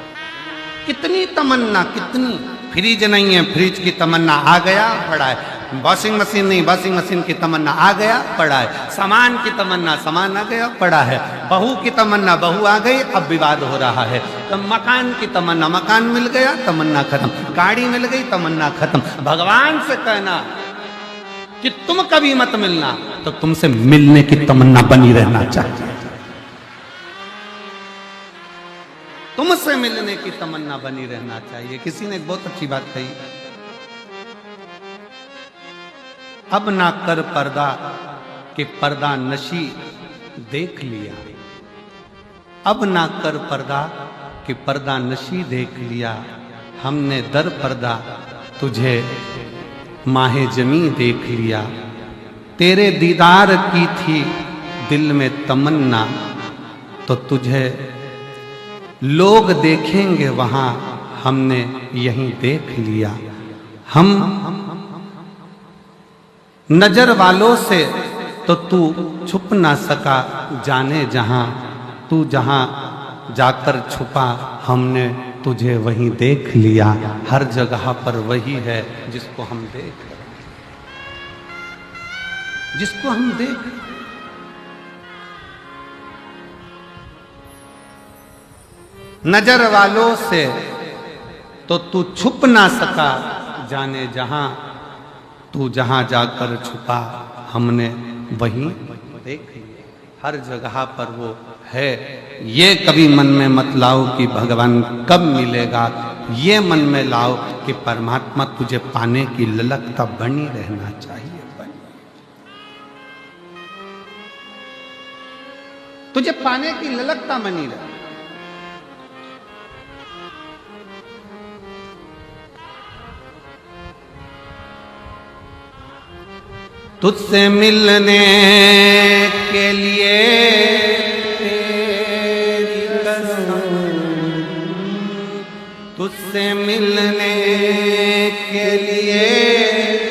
कितनी तमन्ना, कितनी। फ्रिज नहीं है, फ्रिज की तमन्ना आ गया पड़ा है। वॉशिंग मशीन नहीं, वॉशिंग मशीन की तमन्ना आ गया पड़ा है। सामान की तमन्ना, सामान आ गया पड़ा है। बहू की तमन्ना, बहू आ गई, अब विवाद हो रहा है। तो मकान की तमन्ना, मकान मिल गया, तमन्ना खत्म। गाड़ी मिल गई, तमन्ना खत्म। भगवान से कहना कि तुम कभी मत मिलना, तो तुमसे मिलने की तमन्ना बनी रहना चाहिए। तुमसे मिलने की तमन्ना बनी रहना चाहिए। किसी ने बहुत अच्छी बात कही, अब ना कर पर्दा कि पर्दा नशी देख लिया। अब ना कर पर्दा कि पर्दा नशी देख लिया। हमने दर पर्दा तुझे माहे जमी देख लिया। तेरे दीदार की थी दिल में तमन्ना, तो तुझे लोग देखेंगे वहां, हमने यहीं देख लिया। हम नजर वालों से तो तू छुप ना सका, जाने जहां तू जहां जाकर छुपा, हमने तुझे वहीं देख लिया। हर जगह पर वही है जिसको हम देख, जिसको हम देख। नजर वालों से तो तू छुप ना सका, जाने जहां तू जहां जाकर छुपा, हमने वहीं देख लिया। हर जगह पर वो है। ये कभी मन में मत लाओ कि भगवान कब मिलेगा। ये मन में लाओ कि परमात्मा तुझे पाने की ललकता बनी रहना चाहिए। तुझे पाने की ललकता बनी रहे। तुझसे मिलने के लिए तेरी कसम, तुझसे मिलने के लिए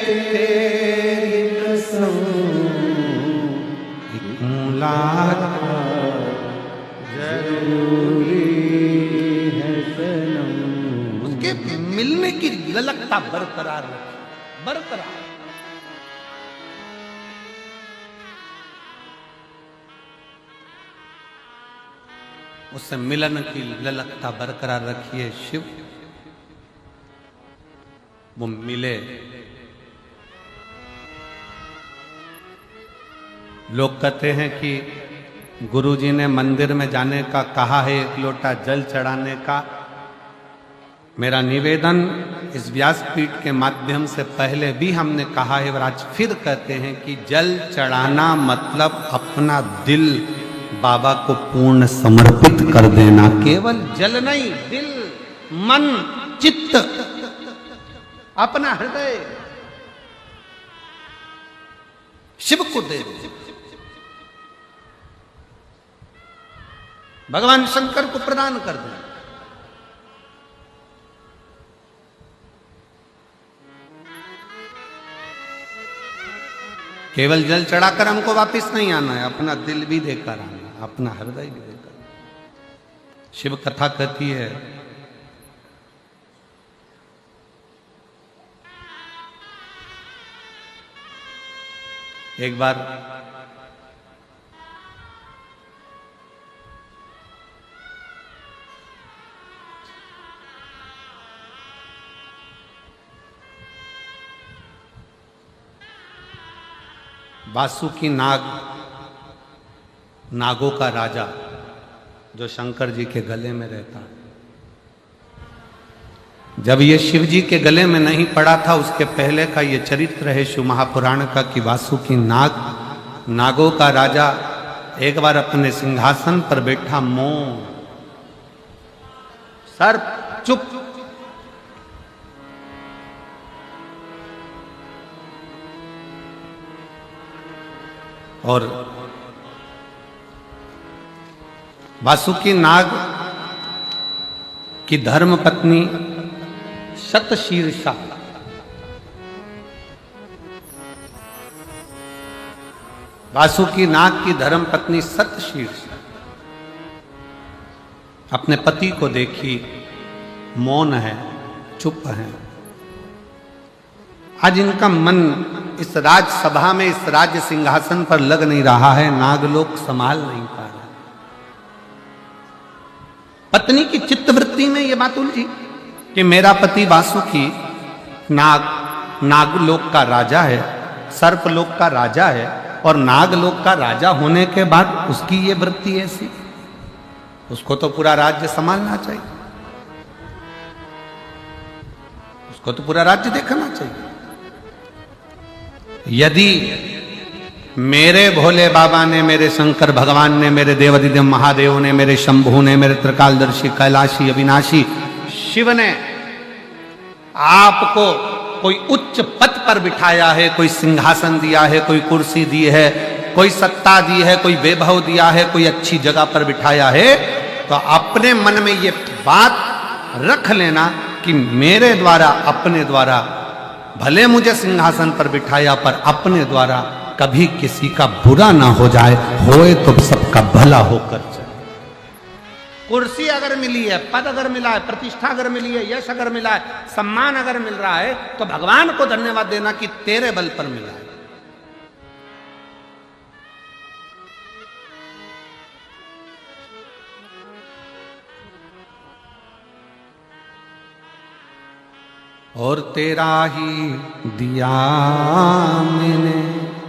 तेरी कसम, एक मुलाकात जरूरी है सनम। उसके मिलने की ललकता बरकरार रखे, बरकरार। उससे मिलन की ललकता बरकरार रखिए शिव। वो मिले। लोग कहते हैं कि गुरुजी ने मंदिर में जाने का कहा है, एक लोटा जल चढ़ाने का। मेरा निवेदन इस व्यासपीठ के माध्यम से पहले भी हमने कहा है और आज फिर कहते हैं कि जल चढ़ाना मतलब अपना दिल बाबा को पूर्ण समर्पित कर देना। केवल जल नहीं, दिल, मन, चित्त, अपना हृदय शिव को दे दो। भगवान शंकर को प्रदान कर दो। केवल जल चढ़ाकर हमको वापस नहीं आना है, अपना दिल भी देकर आना है, अपना हृदय भी देकर। शिव कथा कहती है एक बार वासुकी नाग, नागों का राजा जो शंकर जी के गले में रहता, जब ये शिव जी के गले में नहीं पड़ा था उसके पहले का ये चरित्र है शिव महापुराण का कि वासुकी नाग, नागों का राजा, एक बार अपने सिंहासन पर बैठा, मौन, सर्प चुप, और वासुकी नाग की धर्म पत्नी शतशीर्षा वासुकी नाग की धर्म पत्नी शतशीर्षा अपने पति को देखी, मौन है, चुप है। आज इनका मन इस राजसभा में, इस राज्य सिंहासन पर लग नहीं रहा है, नागलोक संभाल नहीं पा रहा। पत्नी की चित्तवृत्ति में यह बात उलझी कि मेरा पति वासुकी नाग, नागलोक का राजा है, सर्पलोक का राजा है, और नागलोक का राजा होने के बाद उसकी ये वृत्ति ऐसी, उसको तो पूरा राज्य संभालना चाहिए, उसको तो पूरा राज्य देखना चाहिए। यदि मेरे भोले बाबा ने, मेरे शंकर भगवान ने, मेरे देवादिदेव महादेव ने, मेरे शंभु ने, मेरे त्रिकालदर्शी कैलाशी अविनाशी शिव ने आपको कोई उच्च पद पर बिठाया है, कोई सिंहासन दिया है, कोई कुर्सी दी है, कोई सत्ता दी है, कोई वैभव दिया है, कोई अच्छी जगह पर बिठाया है, तो अपने मन में ये बात रख लेना कि मेरे द्वारा, अपने द्वारा, भले मुझे सिंहासन पर बिठाया पर अपने द्वारा कभी किसी का बुरा ना हो जाए, होए तो सबका भला होकर जाए। कुर्सी अगर मिली है, पद अगर मिला है, प्रतिष्ठा अगर मिली है, यश अगर मिला है, सम्मान अगर मिल रहा है, तो भगवान को धन्यवाद देना कि तेरे बल पर मिला है। और तेरा ही दिया मैंने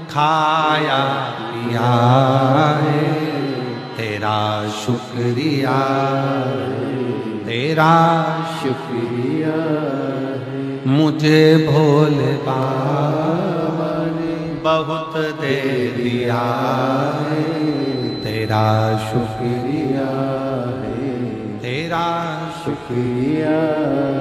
खाया पिया है, तेरा शुक्रिया, तेरा शुक्रिया है। मुझे भोले बाबा ने बहुत दे दिया है, तेरा शुक्रिया है, तेरा शुक्रिया।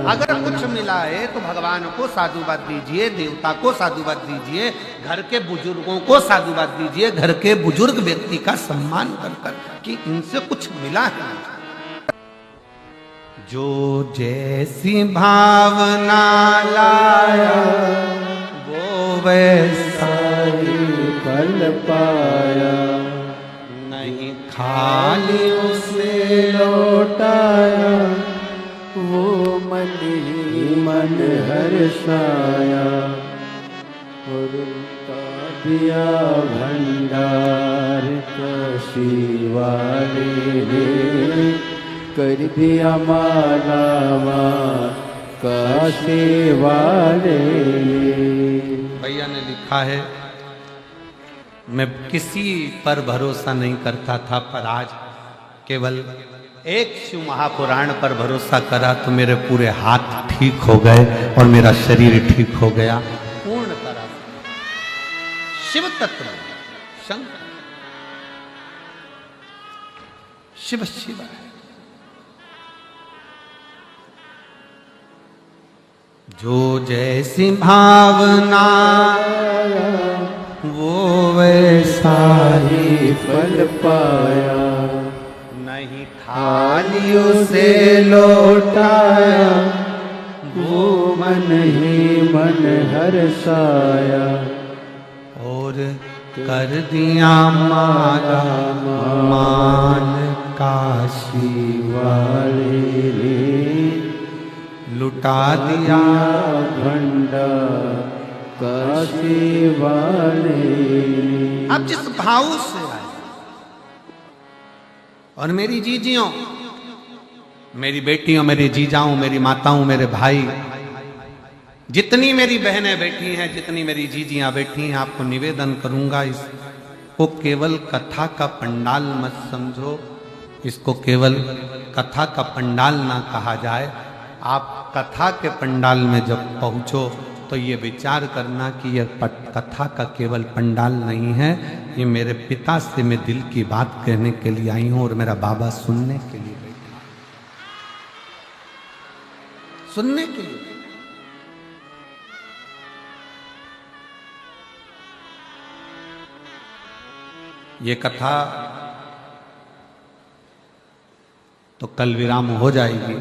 अगर कुछ मिला है तो भगवान को साधुवाद दीजिए, देवता को साधुवाद दीजिए, घर के बुजुर्गों को साधुवाद दीजिए, घर के बुजुर्ग व्यक्ति का सम्मान कर कर कि इनसे कुछ मिला है। जो जैसी भावना लाया वो वैसा ही फल पाया, नहीं खाली उसे लौटाया, वो मन ही मन हर्षाया, और उनका दिया भंडार काशी वाले ने कर दिया मालावा काशी वाले। भैया ने लिखा है मैं किसी पर भरोसा नहीं करता था, पर आज केवल एक शिव महापुराण पर भरोसा करा तो मेरे पूरे हाथ ठीक हो गए और मेरा शरीर ठीक हो गया पूर्ण तरह से। शिव तत्व शंकर शिव शिव है। जो जैसी भावना वो वैसा ही
फल पाया,
नहीं
थाली उसे लौटाया, वो मन ही मन हर्षाया,
और कर दिया माला मान काशी
वाले रे,
लुटा दिया
भंडा काशी वाले।
अब जिस भाव से आए, और मेरी जीजियों, मेरी बेटियों, मेरे जीजाओं, मेरी माताओं, मेरे भाई, जितनी मेरी बहनें बैठी हैं, जितनी मेरी जीजियां बैठी हैं, आपको निवेदन करूंगा, इसको केवल कथा का पंडाल मत समझो, इसको केवल कथा का पंडाल ना कहा जाए। आप कथा के पंडाल में जब पहुंचो तो ये विचार करना कि यह कथा का केवल पंडाल नहीं है, ये मेरे पिता से मैं दिल की बात कहने के लिए आई हूं और मेरा बाबा सुनने के लिए बैठा, सुनने के लिए। ये कथा तो कल विराम हो जाएगी,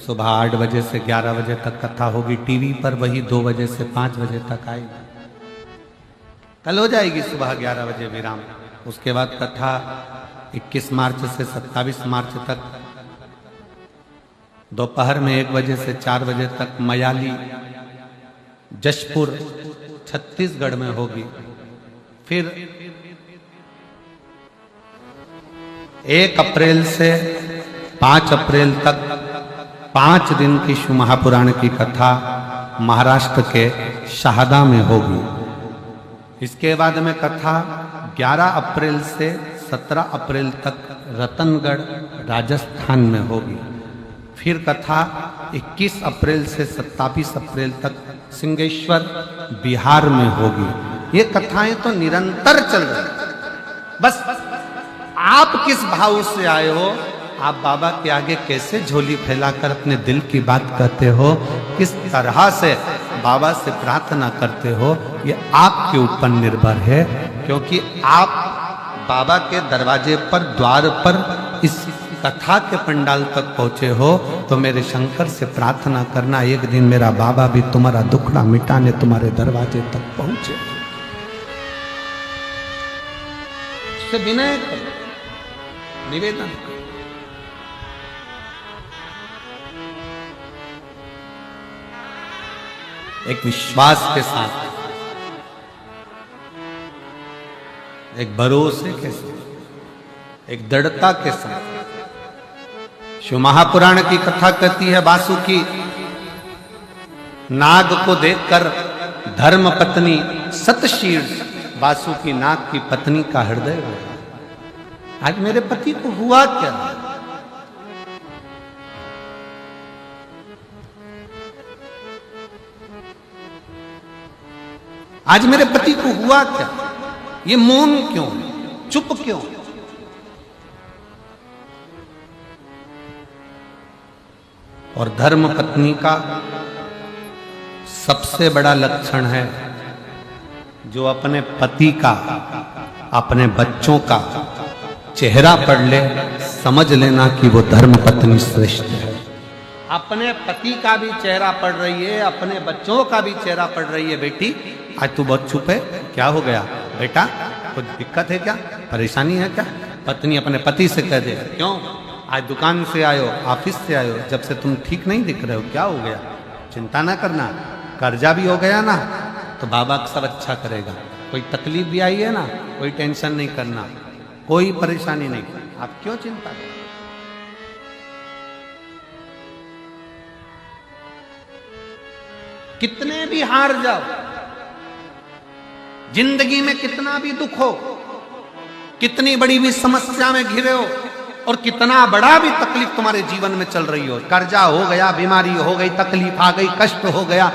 सुबह 8 बजे से 11 बजे तक कथा होगी, टीवी पर वही 2 बजे से 5 बजे तक आएगी। कल हो जाएगी सुबह 11 बजे विराम। उसके बाद कथा 21 मार्च से 27 मार्च तक दोपहर में 1 बजे से 4 बजे तक मयाली जशपुर छत्तीसगढ़ में होगी। फिर 1 अप्रैल से 5 अप्रैल तक 5 दिन की शिव महापुराण की कथा महाराष्ट्र के शहादा में होगी। इसके बाद में कथा 11 अप्रैल से 17 अप्रैल तक रतनगढ़ राजस्थान में होगी। फिर कथा 21 अप्रैल से 27 अप्रैल तक सिंहेश्वर बिहार में होगी। ये कथाएं तो निरंतर चल रही। बस आप किस भाव से आए हो, आप बाबा के आगे कैसे झोली फैलाकर अपने दिल की बात कहते हो, किस तरह से बाबा से प्रार्थना करते हो, ये आपके ऊपर निर्भर है। क्योंकि आप बाबा के दरवाजे पर, द्वार पर, इस कथा के पंडाल तक पहुंचे हो, तो मेरे शंकर से प्रार्थना करना एक दिन मेरा बाबा भी तुम्हारा दुखड़ा मिटाने तुम्हारे दरवाजे तक पहुंचे। उससे विनय करो, निवेदन करो। एक विश्वास के साथ, एक भरोसे के साथ, एक दृढ़ता के साथ। शिव महापुराण की कथा कहती है, वासुकी नाग को देखकर धर्म पत्नी सतशीर्ष वासुकी नाग की पत्नी का हृदय रोया। आज मेरे पति को हुआ क्या? आज मेरे पति को हुआ क्या? ये मौन क्यों, चुप क्यों? और धर्म पत्नी का सबसे बड़ा लक्षण है, जो अपने पति का, अपने बच्चों का चेहरा पढ़ ले, समझ लेना कि वो धर्म पत्नी श्रेष्ठ है। अपने पति का भी चेहरा पढ़ रही है, अपने बच्चों का भी चेहरा पढ़ रही है। बेटी आज तू बहुत चुप है, क्या हो गया बेटा? कुछ दिक्कत है क्या, परेशानी है क्या? पत्नी अपने पति से कह दे, क्यों आज दुकान से आयो, ऑफिस से आयो, जब से तुम ठीक नहीं दिख रहे हो, क्या हो गया? चिंता ना करना, कर्जा भी हो गया ना तो बाबा सब अच्छा करेगा। कोई तकलीफ भी आई है ना, कोई टेंशन नहीं करना, कोई परेशानी नहीं, आप क्यों चिंता करें? कितने भी हार जाओ, जिंदगी में कितना भी दुख हो, कितनी बड़ी भी समस्या में घिरे हो, और कितना बड़ा भी तकलीफ तुम्हारे जीवन में चल रही हो, कर्जा हो गया, बीमारी हो गई, तकलीफ आ गई, कष्ट हो गया,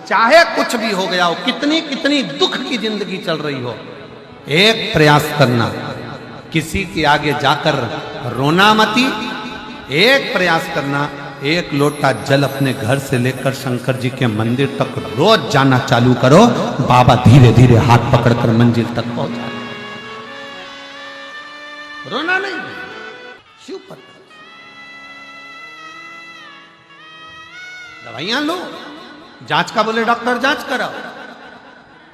चाहे कुछ भी हो गया हो, कितनी कितनी दुख की जिंदगी चल रही हो, एक प्रयास करना, किसी के आगे जाकर रोना मती। एक प्रयास करना, एक लोटा जल अपने घर से लेकर शंकर जी के मंदिर तक रोज जाना चालू करो। बाबा धीरे धीरे हाथ पकड़कर मंजिल तक पहुंचा। रोना नहीं, शिव पर। दवाइयां लो, जांच का बोले डॉक्टर जांच कराओ,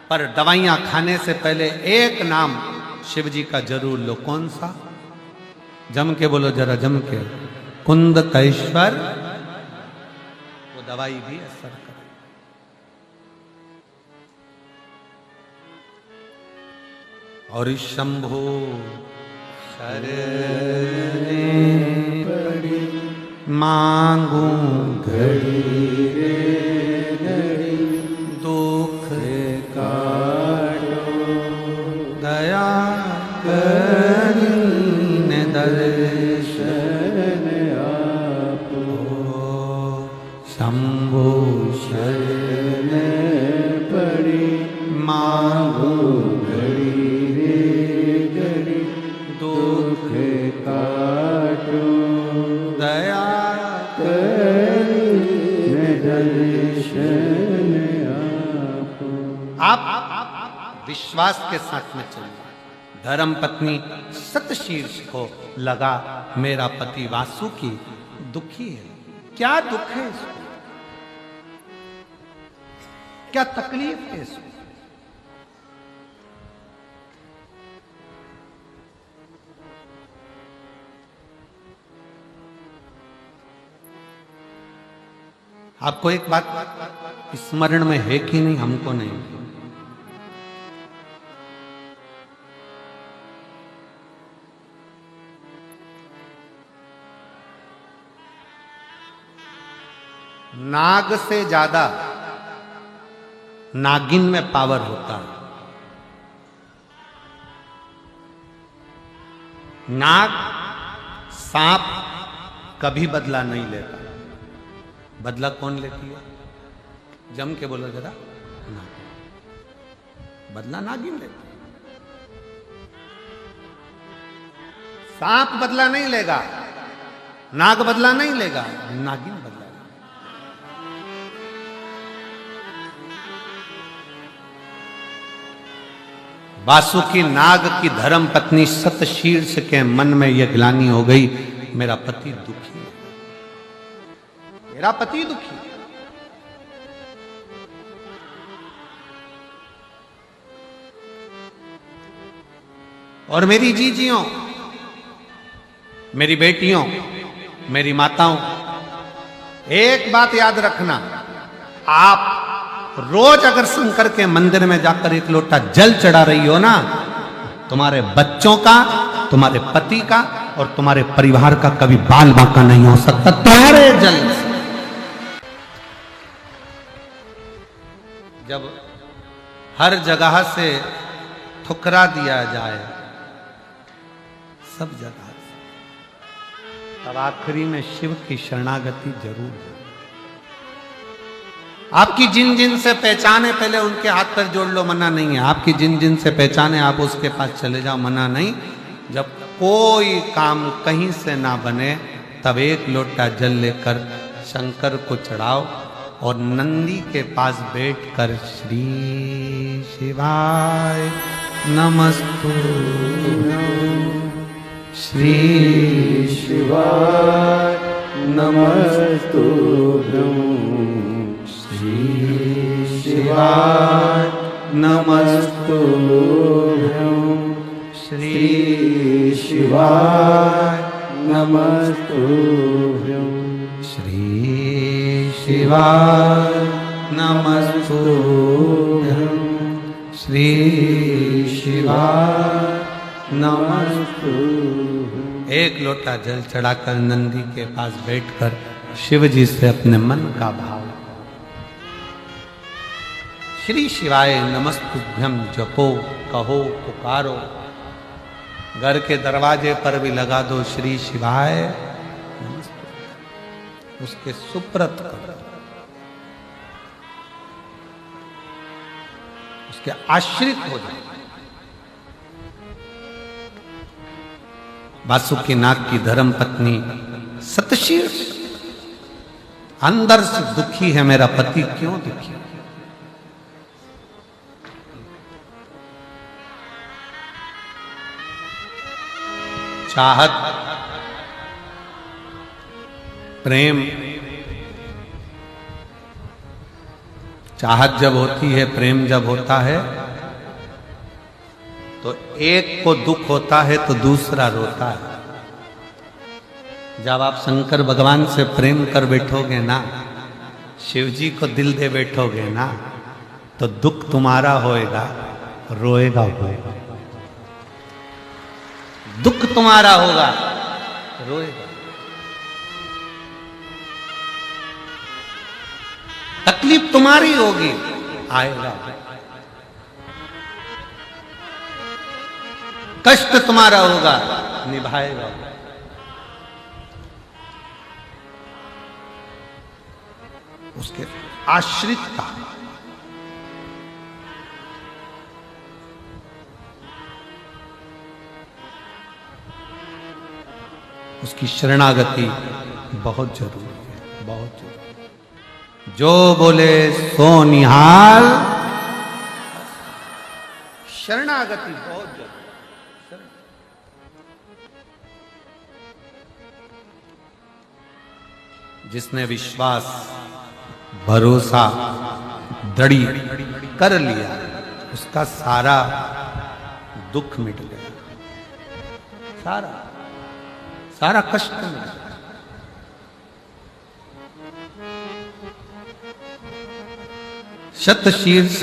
पर दवाइयां खाने से पहले एक नाम शिव जी का जरूर लो। कौन सा? जम के बोलो जरा, जम के। कुंद कैश्वर, वो दवाई भी असर करे। और शंभो शरणे पड़ी मांगू
घड़ी रे घड़ी
दुख
काटो
दया करीने दर्शन आपो। शंभो
शरण पड़ी
मांगू
घड़ी रे घड़ी
दुख
काटो
दया
करीने दर्शन आपो।
आप विश्वास के साथ में चलिए। धर्म पत्नी सतशीर्ष को लगा मेरा पति वासुकी दुखी है। क्या दुख है इसको? क्या तकलीफ है इसको? आपको एक बात स्मरण में है कि नहीं? हमको नहीं। नाग से ज्यादा नागिन में पावर होता है। नाग, सांप कभी बदला नहीं लेता। बदला कौन लेती है? जम के बोलो जरा। नागिन। बदला नागिन लेती है। सांप बदला नहीं लेगा, नाग बदला नहीं लेगा, नागिन बदला। वासुकी नाग की धर्म पत्नी सतशीर्ष के मन में यह ग्लानि हो गई, मेरा पति दुखी है, मेरा पति दुखी है। और मेरी जीजियों, मेरी बेटियों, मेरी माताओं, एक बात याद रखना, आप रोज अगर शंकर के मंदिर में जाकर एक लोटा जल चढ़ा रही हो ना, तुम्हारे बच्चों का, तुम्हारे पति का और तुम्हारे परिवार का कभी बाल बांका नहीं हो सकता तुम्हारे जल से। जब हर जगह से ठुकरा दिया जाए, सब जगह से, तब आखिरी में शिव की शरणागति जरूर है। आपकी जिन जिन से पहचाने, पहले उनके हाथ पर जोड़ लो, मना नहीं है। आपकी जिन जिन से पहचाने, आप उसके पास चले जाओ, मना नहीं। जब कोई काम कहीं से ना बने, तब एक लोटा जल लेकर शंकर को चढ़ाओ और नंदी के पास बैठकर श्री शिवाय नमस्तुभ्यं, श्री
शिवाय नमस्तुभ्यं, श्री शिवाय नमस्तुभ्यं, श्री शिवाय नमस्तुभ्यं,
श्री शिवाय नमस्तुभ्यं, श्री शिवाय नमस्तुभ्यं। एक लोटा जल चढ़ाकर नंदी के पास बैठकर शिव जी से अपने मन का भाव, श्री शिवाय नमस्तुभ्यम जपो कहो पुकारो। घर के दरवाजे पर भी लगा दो श्री शिवाय नमस्तुभ्यम। उसके सुप्रत करो, उसके आश्रित हो जाओ। वासुकीनाथ की धर्म पत्नी सतशीर अंदर से दुखी है, मेरा पति क्यों दुखी? चाहत, प्रेम, चाहत जब होती है, प्रेम जब होता है, तो एक को दुख होता है तो दूसरा रोता है। जब आप शंकर भगवान से प्रेम कर बैठोगे ना, शिव जी को दिल दे बैठोगे ना, तो दुख तुम्हारा होएगा, रोएगा होएगा। दुख तुम्हारा होगा, रोएगा। तकलीफ तुम्हारी होगी, आएगा। कष्ट तुम्हारा होगा, निभाएगा। उसके आश्रित का उसकी शरणागति बहुत जरूरी है, बहुत जरूरी। जो बोले सो निहाल, शरणागति बहुत जरूरी। जिसने विश्वास, भरोसा, दृढ़ कर लिया, उसका सारा दुख मिट गया, सारा सारा कष्ट मिट गया। शतशीर्ष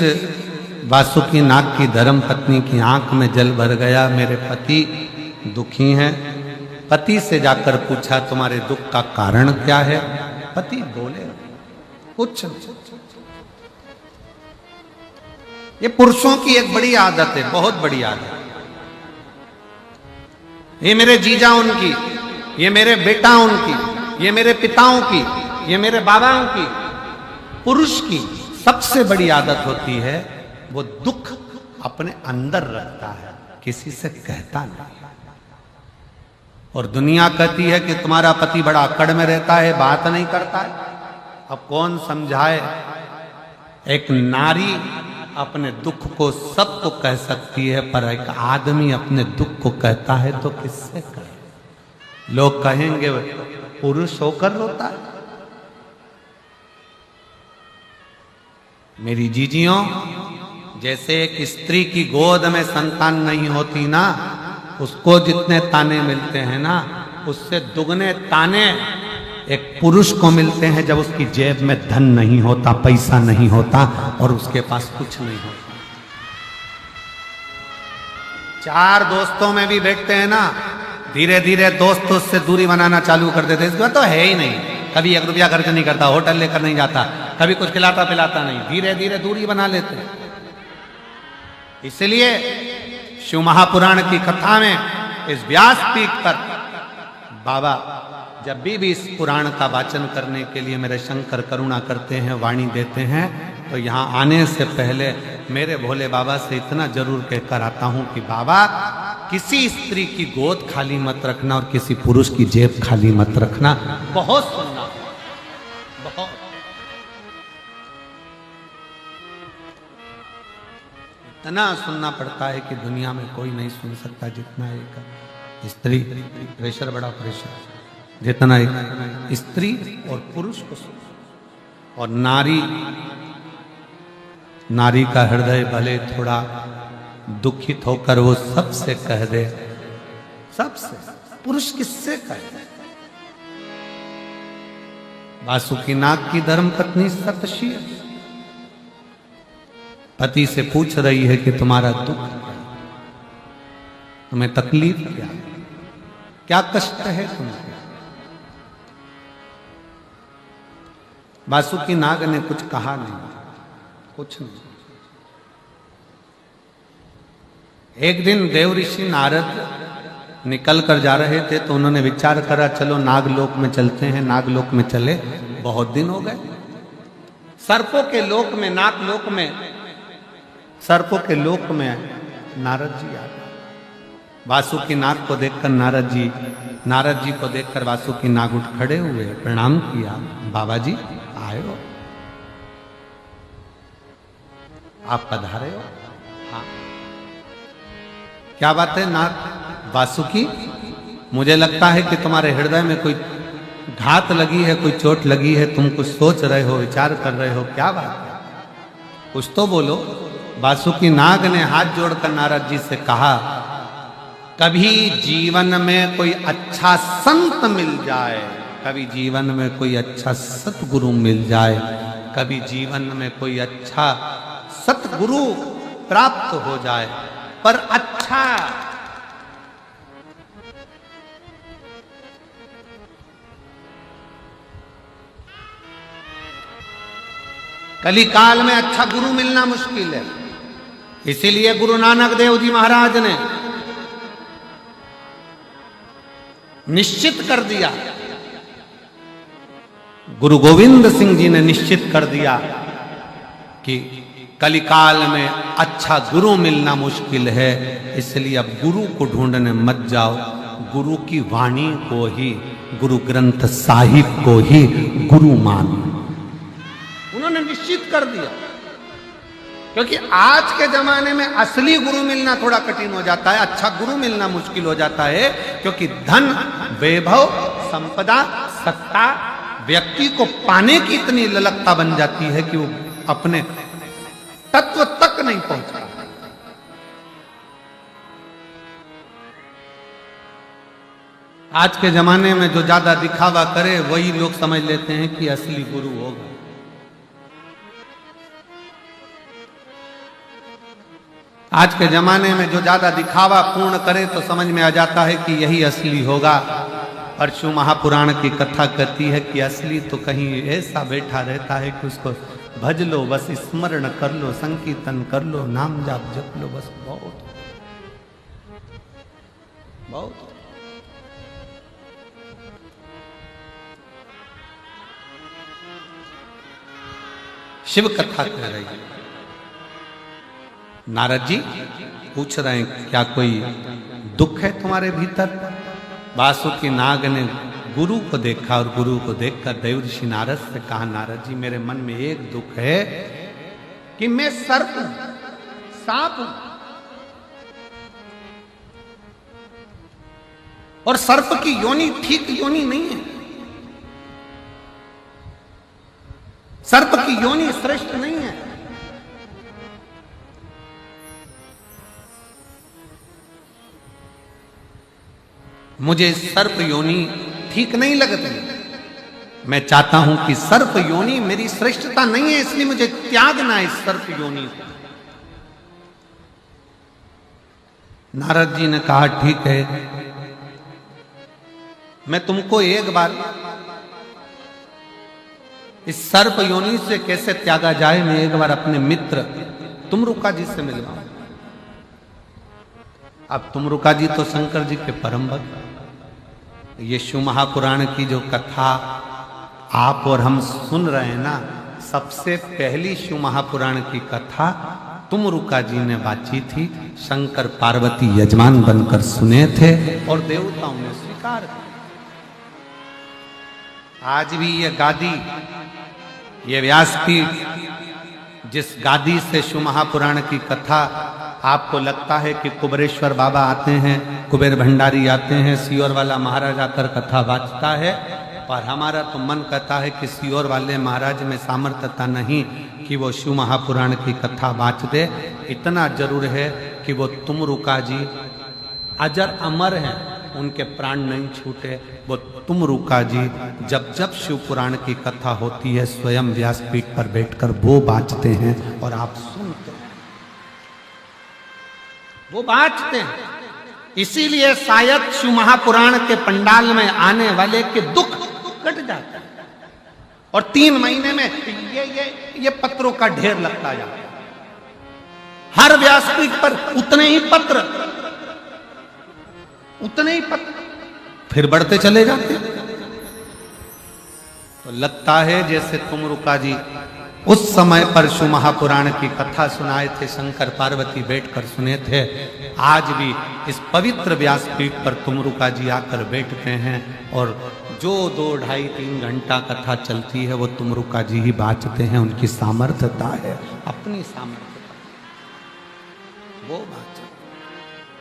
वासुकीनाथ की धर्म पत्नी की आंख में जल भर गया। मेरे पति दुखी हैं। पति से जाकर पूछा तुम्हारे दुख का कारण क्या है? पति बोले कुछ नहीं। ये पुरुषों की एक बड़ी आदत है, बहुत बड़ी आदत। ये मेरे जीजा उनकी, ये मेरे बेटा उनकी, ये मेरे पिताओं की, ये मेरे बाबाओं की, पुरुष की सबसे बड़ी आदत होती है वो दुख अपने अंदर रखता है, किसी से कहता नहीं। और दुनिया कहती है कि तुम्हारा पति बड़ा अकड़ में रहता है, बात नहीं करता है। अब कौन समझाए? एक नारी अपने दुख को सबको कह सकती है, पर एक आदमी अपने दुख को कहता है तो किससे कहे? लोग कहेंगे पुरुष होकर रोता है। मेरी जीजियों, जैसे एक स्त्री की गोद में संतान नहीं होती ना, उसको जितने ताने मिलते हैं ना, उससे दुगने ताने एक पुरुष को मिलते हैं जब उसकी जेब में धन नहीं होता, पैसा नहीं होता और उसके पास कुछ नहीं होता। चार दोस्तों में भी बैठते हैं ना, धीरे धीरे दोस्त उससे दूरी बनाना चालू कर देते। इसके बाद तो है ही नहीं, कभी 1 रुपया खर्च नहीं करता, होटल लेकर नहीं जाता, कभी कुछ खिलाता पिलाता नहीं, धीरे धीरे दूरी बना लेते हैं। इसलिए शिव महापुराण की कथा में इस व्यासपीठ पर बाबा जब भी इस पुराण का वाचन करने के लिए मेरे शंकर करुणा करते हैं, वाणी देते हैं, तो यहाँ आने से पहले मेरे भोले बाबा से इतना जरूर कहकर आता हूं कि बाबा, किसी स्त्री की गोद खाली मत रखना और किसी पुरुष की जेब खाली मत रखना। बहुत सुनना, बहुत। इतना सुनना पड़ता है कि दुनिया में कोई नहीं सुन सकता जितना एक स्त्री। प्रेशर, बड़ा प्रेशर, जितना एक स्त्री और पुरुष को सुन। और नारी का हृदय भले थोड़ा दुखित होकर वो सबसे कह दे, सबसे, पुरुष किससे कहे? वासुकीनाथ की धर्मपत्नी सतशीर पति से पूछ रही है कि तुम्हारा दुख क्या है, तुम्हें तकलीफ क्या है, क्या कष्ट है तुम्हें? वासुकीनाग ने कुछ कहा नहीं, कुछ नहीं। एक दिन देव ऋषि नारद निकल कर जा रहे थे तो उन्होंने विचार करा चलो नागलोक में चलते हैं। नागलोक में चले, बहुत दिन हो गए। सर्पों के लोक में, नागलोक में, सर्पों के लोक में नारद जी आ गए। वासुकी नाग को देखकर नारद जी को देखकर वासुकी नाग उठ खड़े हुए, प्रणाम किया। बाबा जी आए हो, आप पधारे हो? हाँ। क्या बात है नाग वासुकी, मुझे लगता है कि तुम्हारे हृदय में कोई घात लगी है, कोई चोट लगी है, तुम कुछ सोच रहे हो, विचार कर रहे हो, क्या बात है? कुछ तो बोलो। वासुकी नाग ने हाथ जोड़कर नारद जी से कहा, कभी जीवन में कोई अच्छा संत मिल जाए, कभी जीवन में कोई अच्छा सतगुरु मिल जाए, कभी जीवन में कोई अच्छा सतगुरु प्राप्त हो जाए, पर अच्छा कलिकाल में अच्छा गुरु मिलना मुश्किल है। इसीलिए गुरु नानक देव जी महाराज ने निश्चित कर दिया, गुरु गोविंद सिंह जी ने निश्चित कर दिया कि कलिकाल में अच्छा गुरु मिलना मुश्किल है। इसलिए अब गुरु को ढूंढने मत जाओ, गुरु की वाणी को ही, गुरु ग्रंथ साहिब को ही गुरु मानो। उन्होंने निश्चित कर दिया, क्योंकि आज के जमाने में असली गुरु मिलना थोड़ा कठिन हो जाता है, अच्छा गुरु मिलना मुश्किल हो जाता है, क्योंकि धन, वैभव, संपदा, सत्ता व्यक्ति को पाने की इतनी ललकता बन जाती है कि वो अपने तत्व तक नहीं पहुंचता। आज के जमाने में जो ज्यादा दिखावा करे वही लोग समझ लेते हैं कि असली गुरु होगा। आज के जमाने में जो ज्यादा दिखावा पूर्ण करे तो समझ में आ जाता है कि यही असली होगा। परशु महापुराण की कथा कहती है कि असली तो कहीं ऐसा बैठा रहता है कि उसको भज लो, बस स्मरण कर लो, संकीर्तन कर लो, नाम जाप जप लो, बस बहुत बहुत। शिव कथा कह रही है। नारद जी पूछ रहे हैं क्या कोई दुख है तुम्हारे भीतर? वासुकी नाग ने गुरु को देखा और गुरु को देखकर देव ऋषि नारद से कहा, नारद जी मेरे मन में एक दुख है कि मैं सर्प हूं, सांप हूं, और सर्प की योनि ठीक योनि नहीं है, सर्प की योनि श्रेष्ठ नहीं है। मुझे सर्प योनि ठीक नहीं लगती, मैं चाहता हूं कि सर्प योनि मेरी श्रेष्ठता नहीं है, इसलिए मुझे त्यागना है सर्प योनि। नारद जी ने कहा ठीक है, मैं तुमको एक बार इस सर्प योनि से कैसे त्यागा जाए, मैं एक बार अपने मित्र तुमरुका जी से मिलवाऊं। अब तुमरुका जी तो शंकर जी के परम भक्त। ये शिव महापुराण की जो कथा आप और हम सुन रहे हैं ना, सबसे पहली शिव महापुराण की कथा तुमरुका जी ने बांची थी। शंकर पार्वती यजमान बनकर सुने थे और देवताओं ने स्वीकार किया। आज भी ये गादी, ये व्यासपीठ, जिस गादी से शिव महापुराण की कथा, आपको लगता है कि कुबेरेश्वर बाबा आते हैं, कुबेर भंडारी आते हैं, सियोर वाला महाराज आकर कथा बांचता है, और हमारा तो मन कहता है कि सियोर वाले महाराज में सामर्थ्यता नहीं कि वो शिव महापुराण की कथा बांच दे। इतना जरूर है कि वो तुमरुका जी अजर अमर हैं, उनके प्राण नहीं छूटे। वो तुमरुका जी जब जब शिव पुराण की कथा होती है स्वयं व्यासपीठ पर बैठकर वो बांचते हैं और आप सुनते हैं, वो बांचते हैं। इसीलिए शायद शिव महापुराण के पंडाल में आने वाले के दुख कट जाता है और 3 महीने में ये पत्रों का ढेर लगता जाता है। हर व्यासपीठ पर उतने ही पत्र, फिर बढ़ते चले जाते। तो लगता है जैसे तुमरुका जी उस समय परशु महापुराण की कथा सुनाए थे, शंकर पार्वती बैठकर सुने थे। आज भी इस पवित्र व्यासपीठ पर तुमरुका जी आकर बैठते हैं और जो 2, 2.5, 3 घंटा कथा चलती है वो तुमरुका जी ही बाँचते हैं। उनकी सामर्थ्यता है, अपनी सामर्थ्यता वो बाँच।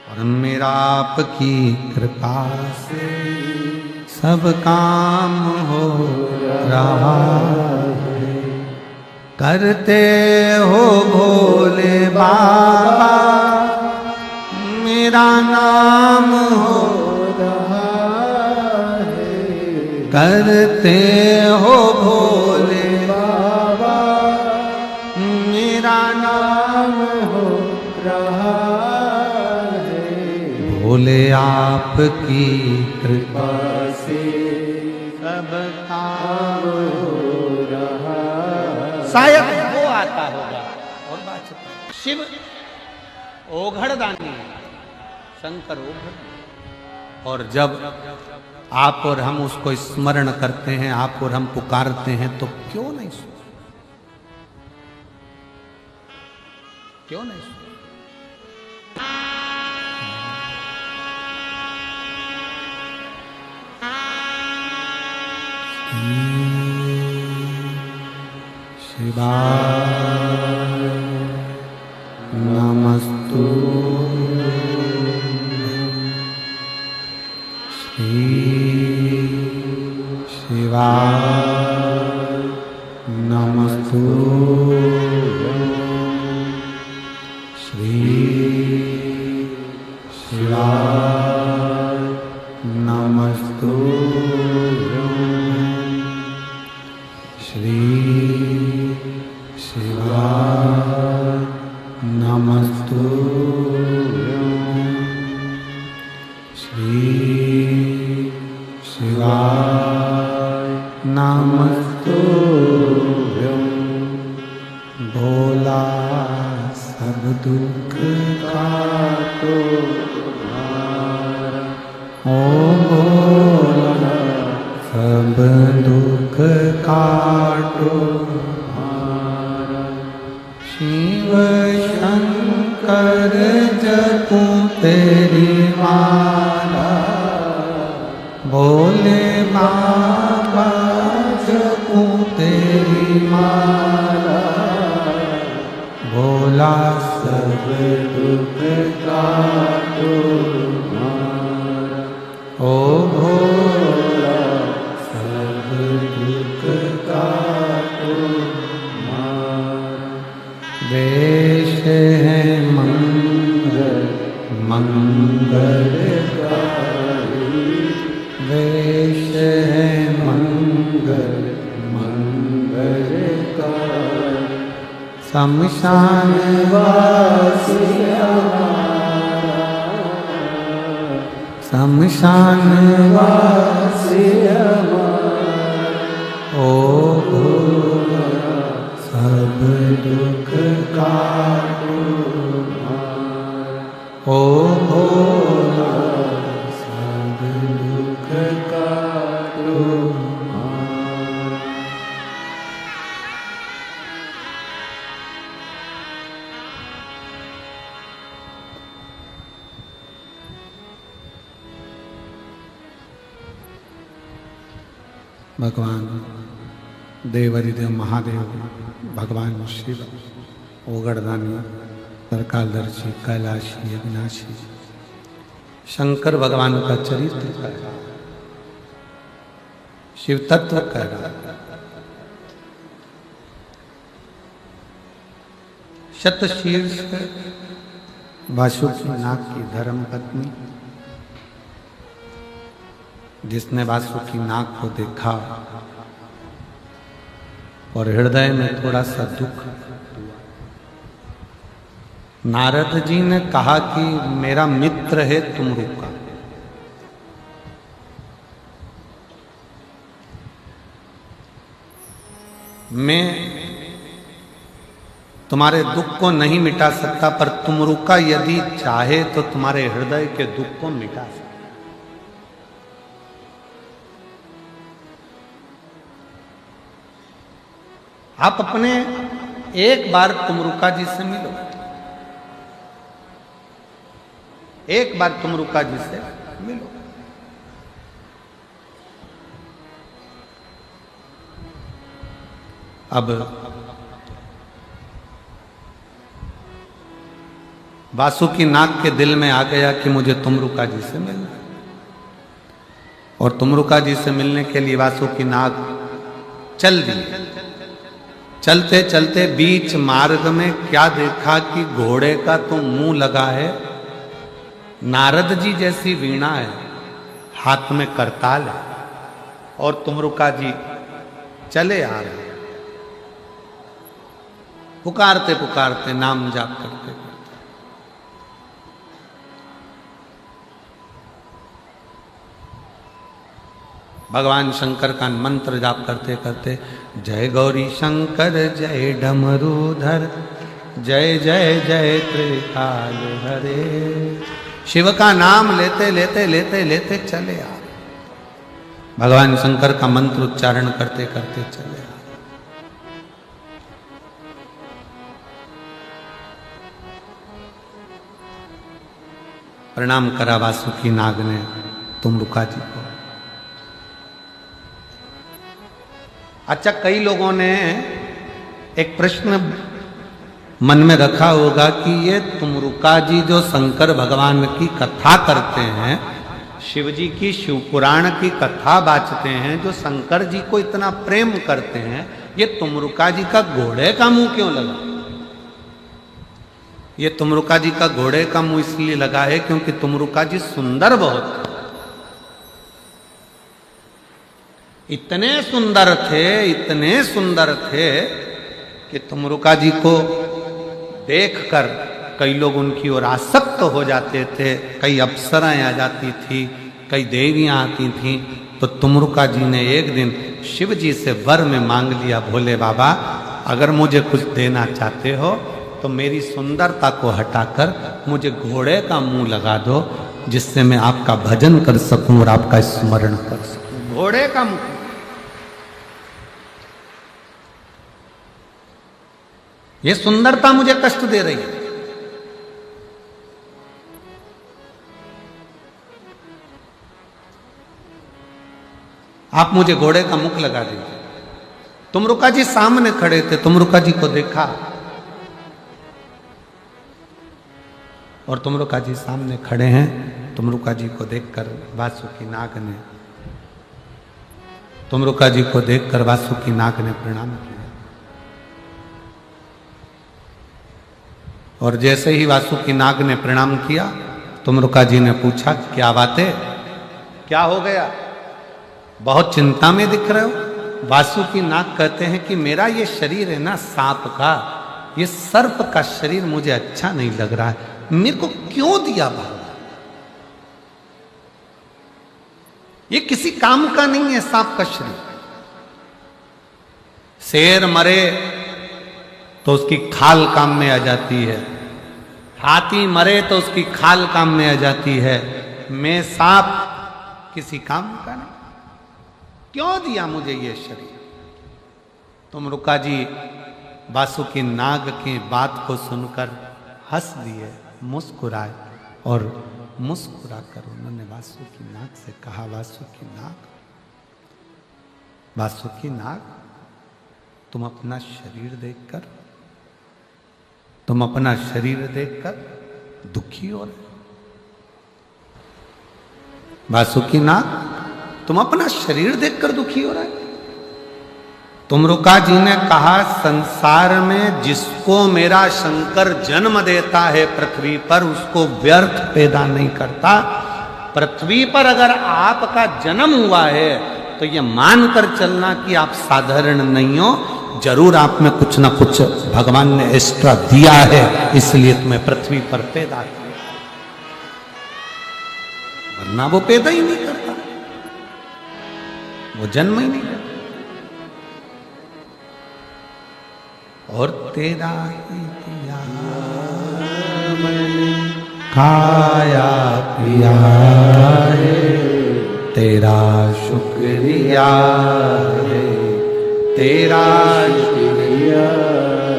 और मेरा आपकी कृपा से सब काम हो रहा है, करते हो भोले बाबा मेरा नाम हो रहा है, करते हो भोले बाबा मेरा नाम हो रहा है। भोले आपकी कृपा से सब काम हो रहा, शायद वो आता होगा। और बात शिव ओघड़दानी, शंकर ओघड़। और जब आप और हम उसको स्मरण करते हैं, आप और हम पुकारते हैं, तो क्यों नहीं सुन, क्यों नहीं सुन? शिवाय नमस्तु श्री शिवाय नमस्तु श्री शिवाय नमस्तु श्री शिवाय नमस्तु श्री शिवाय नमस्तु। भोला सब दुख काटो ओ भोला सब दुख काटो, शिव शंकर जपूं तेरी माला, भोले बाबा जपूं तेरी माला, भोला सब दुख काटो ओ भोला सब दुख काटो। वेश है मंगल मंगलकारी, वेश है मंगल मंगलकारी, शमशान वासी हमारा, शमशान वासी हमारा, ओ भोला सब दुख काटो ओ भोला सब दुख काटो। भगवान देवरिदेव महादेव, भगवान शिव ओगड़दानी, तरकालदर्शी, कैलाशी, अविनाशी, शंकर भगवान का चरित्र कह रहा, शिव तत्व कह रहा। शतशीर्ष वासुकी नाग की धर्म पत्नी, जिसने वासुकी नाग को देखा और हृदय में थोड़ा सा दुख, नारद जी ने कहा कि मेरा मित्र है तुमरुका, मैं तुम्हारे दुख को नहीं मिटा सकता, पर तुमरुका यदि चाहे तो तुम्हारे हृदय के दुख को मिटा सकता। आप अपने एक बार तुमरुका जी से मिलो, एक बार तुमरुका जी से मिलो। अब वासुकीनाग के दिल में आ गया कि मुझे तुमरुका जी से मिलना, और तुमरुका जी से मिलने के लिए वासुकीनाग चल दिए। चलते चलते बीच मार्ग में क्या देखा कि घोड़े का तो मुंह लगा है, नारद जी जैसी वीणा है, हाथ में करताल है, और तुमरुका जी चले आ रहे, पुकारते पुकारते, नाम जाप करते करते। भगवान शंकर का मंत्र जाप करते करते, जय गौरी शंकर जय डमरूधर जय जय जय त्रिकाल हरे, शिव का नाम लेते लेते लेते लेते चले आ, भगवान शंकर का मंत्र उच्चारण करते करते चले आ। प्रणाम करा वासुकीनाग ने तुमरुका जी को। अच्छा, कई लोगों ने एक प्रश्न मन में रखा होगा कि ये तुमरुका जी जो शंकर भगवान की कथा करते हैं, शिव जी की शिव पुराण की कथा बाँचते हैं, जो शंकर जी को इतना प्रेम करते हैं, ये तुमरुका जी का घोड़े का मुंह क्यों लगा? ये तुमरुका जी का घोड़े का मुंह इसलिए लगा है क्योंकि तुमरुका जी सुंदर बहुत थे। इतने सुंदर थे, इतने सुंदर थे कि तुमरुका जी को देखकर कई लोग उनकी ओर आसक्त हो जाते थे। कई अप्सराएं आ जाती थी, कई देवियां आती थीं। तो तुमरुका जी ने एक दिन शिव जी से वर में मांग लिया, भोले बाबा अगर मुझे कुछ देना चाहते हो तो मेरी सुंदरता को हटाकर मुझे घोड़े का मुंह लगा दो, जिससे मैं आपका भजन कर सकूं और आपका स्मरण कर सकूं। घोड़े का मुंह, ये सुंदरता मुझे कष्ट दे रही है। आप मुझे घोड़े का मुख लगा दीजिए। तुमरुका जी सामने खड़े थे, तुमरुका जी को देखा और तुमरुका जी सामने खड़े हैं। तुमरुका जी को देखकर वासुकीनाग ने प्रणाम किया। और जैसे ही वासुकीनाग ने प्रणाम किया, तुमरुका जी ने पूछा, क्या बात है, क्या हो गया, बहुत चिंता में दिख रहे हो? वासुकीनाग कहते हैं कि मेरा ये शरीर है ना सांप का, ये सर्प का शरीर मुझे अच्छा नहीं लग रहा है, मेरे को क्यों दिया भगवान? ये किसी काम का नहीं है सांप का शरीर। शेर मरे तो उसकी खाल काम में आ जाती है, हाथी मरे तो उसकी खाल काम में आ जाती है, मैं सांप किसी काम का नहीं, क्यों दिया मुझे ये शरीर? तुमरुका जी वासुकीनाग की बात को सुनकर हंस दिए, मुस्कुराए, और मुस्कुराकर उन्होंने वासुकीनाग से कहा, वासुकीनाग तुम अपना शरीर देखकर दुखी हो रहे। वासुकीनाग तुम अपना शरीर देखकर दुखी हो रहे। तुमरुका जी ने कहा, संसार में जिसको मेरा शंकर जन्म देता है पृथ्वी पर, उसको व्यर्थ पैदा नहीं करता। पृथ्वी पर अगर आपका जन्म हुआ है तो ये मानकर चलना कि आप साधारण नहीं हो, जरूर आप में कुछ ना कुछ भगवान ने एक्स्ट्रा दिया है, इसलिए तुम्हें पृथ्वी पर पैदा किया, वरना वो पैदा ही नहीं करता, वो जन्म ही नहीं करता। और तेरा ही
मैंने
खाया पिया है, तेरा शुक्रिया है, तेरा
शुक्रिया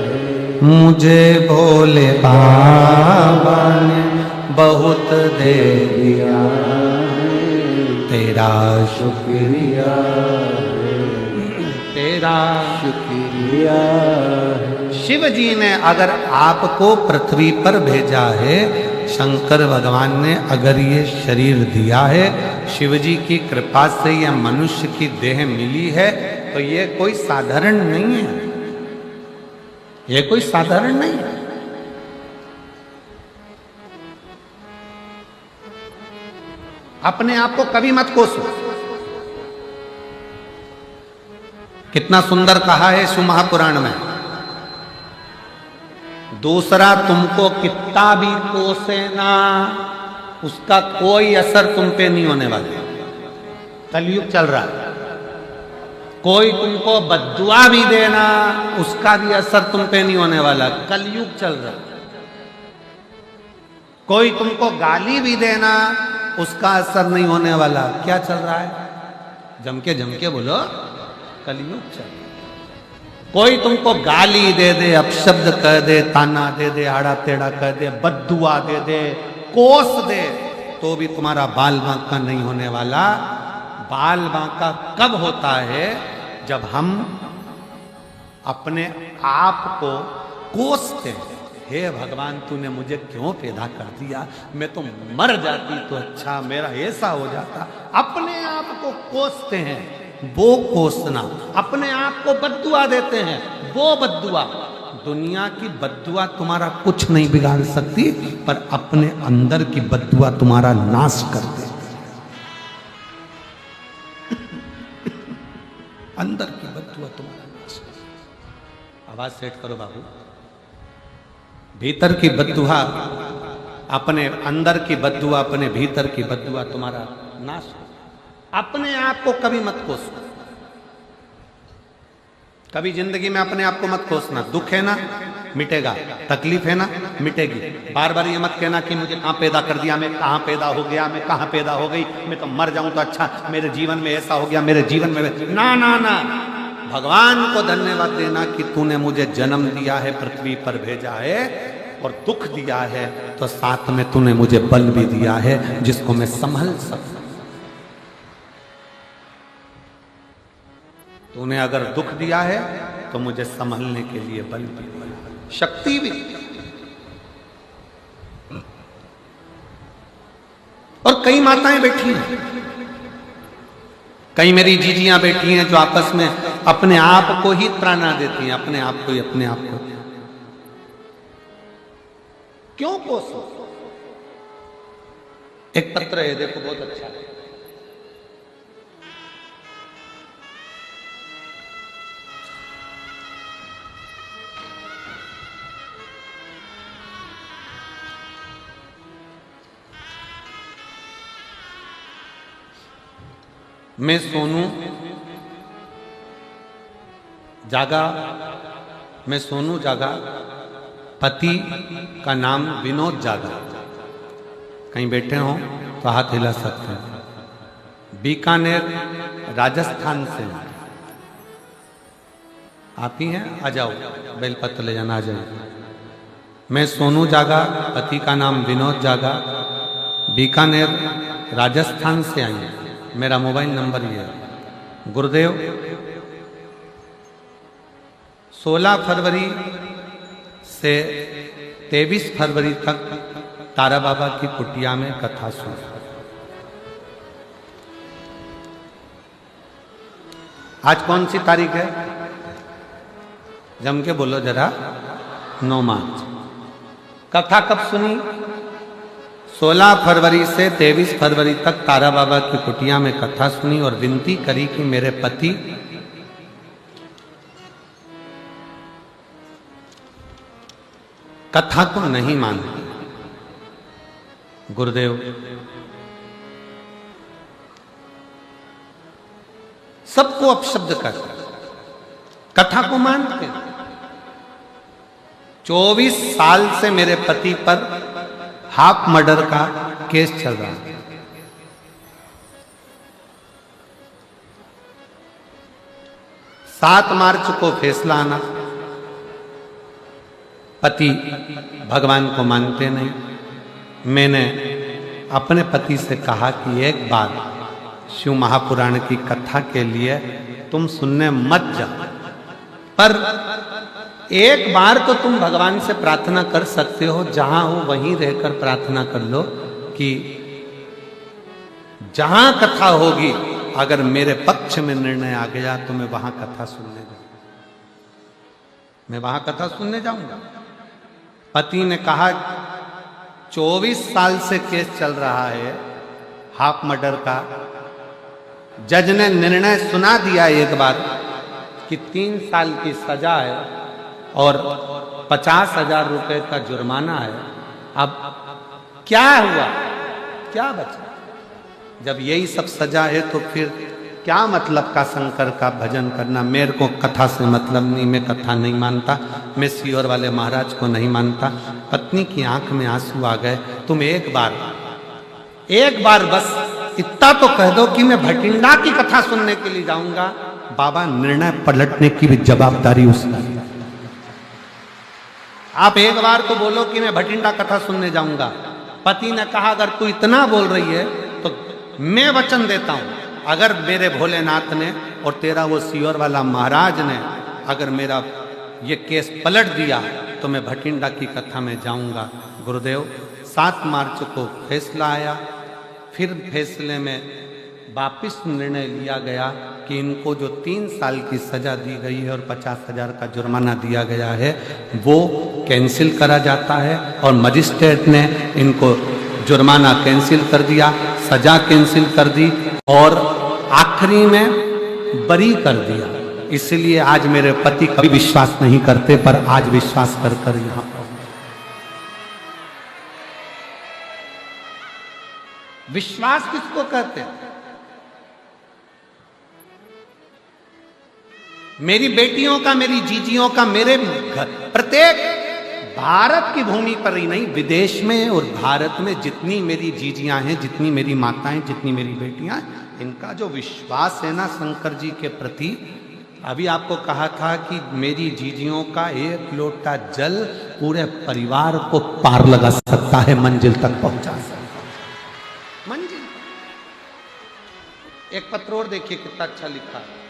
है।
मुझे भोले बाबा ने बहुत दे दिया, तेरा
शुक्रिया है,
तेरा
शुक्रिया है।
शिव जी ने अगर आपको पृथ्वी पर भेजा है, शंकर भगवान ने अगर ये शरीर दिया है, शिव जी की कृपा से यह मनुष्य की देह मिली है, तो ये कोई साधारण नहीं है, ये कोई साधारण नहीं है। अपने आप को कभी मत कोसो। कितना सुंदर कहा है शिव महापुराण में, दूसरा तुमको कितना भी कोसे ना, उसका कोई असर तुम पे नहीं होने वाला। कलयुग चल रहा है, कोई तुमको बद्दुआ भी देना, उसका भी असर तुम पे नहीं होने वाला। कलयुग चल रहा है। कोई तुमको गाली भी देना, उसका असर नहीं होने वाला। क्या चल रहा है? जम के बोलो, कलयुग चल रहा है। कोई तुमको गाली दे दे, अपशब्द कह दे, ताना दे दे, आड़ा टेढ़ा कह दे, बद्दुआ दे दे, कोस दे, तो भी तुम्हारा बाल बांका नहीं होने वाला। बाल बांका कब होता है? जब हम अपने आप को कोसते हैं, हे भगवान तूने मुझे क्यों पैदा कर दिया, मैं तो मर जाती तो अच्छा, मेरा ऐसा हो जाता। अपने आप को कोसते हैं, वो कोसना। अपने आप को बद्दुआ देते हैं, वो बद्दुआ। दुनिया की बद्दुआ तुम्हारा कुछ नहीं बिगाड़ सकती, पर अपने अंदर की बद्दुआ तुम्हारा नाश कर दे। अंदर की बद्दुआ तुम्हारा नाश कर दे। आवाज सेट करो बाबू। भीतर की बद्दुआ, अपने अंदर की बद्दुआ, अपने भीतर की बद्दुआ तुम्हारा नाश हो। अपने आप को कभी मत कोसो। कभी जिंदगी में अपने आप को मत कोसना। दुख है ना, मिटेगा। तकलीफ है ना, मिटेगी। बार बार ये मत कहना कि मुझे कहां पैदा कर दिया, मैं कहां पैदा हो गया, मैं कहां पैदा हो गई, मैं तो मर जाऊं तो अच्छा, मेरे जीवन में ऐसा हो गया, मेरे जीवन में ना ना ना। भगवान को धन्यवाद देना कि तूने मुझे जन्म दिया है, पृथ्वी पर भेजा है और दुख दिया है, तो साथ में तूने मुझे बल भी दिया है जिसको मैं संभल सकूं। तूने अगर दुख दिया है तो मुझे संभलने के लिए बल भी, शक्ति भी। और कई माताएं बैठी हैं, कई मेरी जीजियां बैठी हैं जो आपस में अपने आप को ही त्राना देती हैं, अपने आप को ही, अपने आप को। क्यों कोसो? एक पत्र है, देखो बहुत अच्छा है। मैं सोनू जागा, मैं सोनू जागा, पति का नाम विनोद जागा। कहीं बैठे हो तो हाथ हिला सकते हैं। बीकानेर राजस्थान से आप ही हैं? आ जाओ, बेलपत्र ले जाना, आ जाओ। मैं सोनू जागा, पति का नाम विनोद जागा, बीकानेर राजस्थान से आई हूं। मेरा मोबाइल नंबर ये है। गुरुदेव 16 फरवरी से 23 फरवरी तक तारा बाबा की कुटिया में कथा सुन। आज कौन सी तारीख है? जम के बोलो जरा। 9 मार्च। कथा कब सुनी? 16 फरवरी से 23 फरवरी तक तारा बाबा की कुटिया में कथा सुनी और विनती करी कि मेरे पति कथा को नहीं मानते। गुरुदेव सबको अपशब्द कर, कथा को मानते। 24 साल से मेरे पति पर हाफ मर्डर का केस चल रहा है। 7 मार्च को फैसला आना। पति भगवान को मानते नहीं। मैंने अपने पति से कहा कि एक बार शिव महापुराण की कथा के लिए तुम सुनने मत जाओ, पर एक बार तो तुम भगवान से प्रार्थना कर सकते हो, जहां हो वहीं रहकर प्रार्थना कर लो कि जहां कथा होगी अगर मेरे पक्ष में निर्णय आ गया तो मैं वहां कथा सुनने जाऊंगा, मैं वहां कथा सुनने जाऊंगा। पति ने कहा 24 साल से केस चल रहा है हाफ मर्डर का। जज ने निर्णय सुना दिया एक बार कि 3 साल की सजा है और 50,000 रुपए का जुर्माना है। अब क्या हुआ, क्या बचा? जब यही सब सजा है तो फिर क्या मतलब का शंकर का भजन करना? मेरे को कथा से मतलब नहीं, मैं कथा नहीं मानता, मैं सियोर वाले महाराज को नहीं मानता। पत्नी की आंख में आंसू आ गए। तुम एक बार बस इतना तो कह दो कि मैं भटिंडा की कथा सुनने के लिए जाऊंगा। बाबा, निर्णय पलटने की भी जवाबदारी उसकी। आप एक बार तो बोलो कि मैं भटिंडा कथा सुनने जाऊंगा। पति ने कहा अगर तू इतना बोल रही है तो मैं वचन देता हूं, अगर मेरे भोलेनाथ ने और तेरा वो सियोर वाला महाराज ने अगर मेरा ये केस पलट दिया तो मैं भटिंडा की कथा में जाऊंगा। गुरुदेव, 7 मार्च को फैसला आया। फिर फैसले में वापिस निर्णय लिया गया कि इनको जो 3 साल की सजा दी गई है और 50,000 का जुर्माना दिया गया है वो कैंसिल करा जाता है। और मजिस्ट्रेट ने इनको जुर्माना कैंसिल कर दिया, सजा कैंसिल कर दी और आखिरी में बरी कर दिया। इसलिए आज मेरे पति कभी विश्वास नहीं करते, पर आज विश्वास कर कर यहां पर। विश्वास किसको कहते हैं? मेरी बेटियों का, मेरी जीजियों का, मेरे प्रत्येक भारत की भूमि पर ही नहीं, विदेश में और भारत में जितनी मेरी जीजियां हैं, जितनी मेरी माताएं, जितनी मेरी बेटियां, इनका जो विश्वास है ना शंकर जी के प्रति। अभी आपको कहा था कि मेरी जीजियों का 1 लोटा जल पूरे परिवार को पार लगा सकता है, मंजिल तक पहुंचा सकता है। मंजिल। एक पत्र और देखिए कितना अच्छा लिखा है।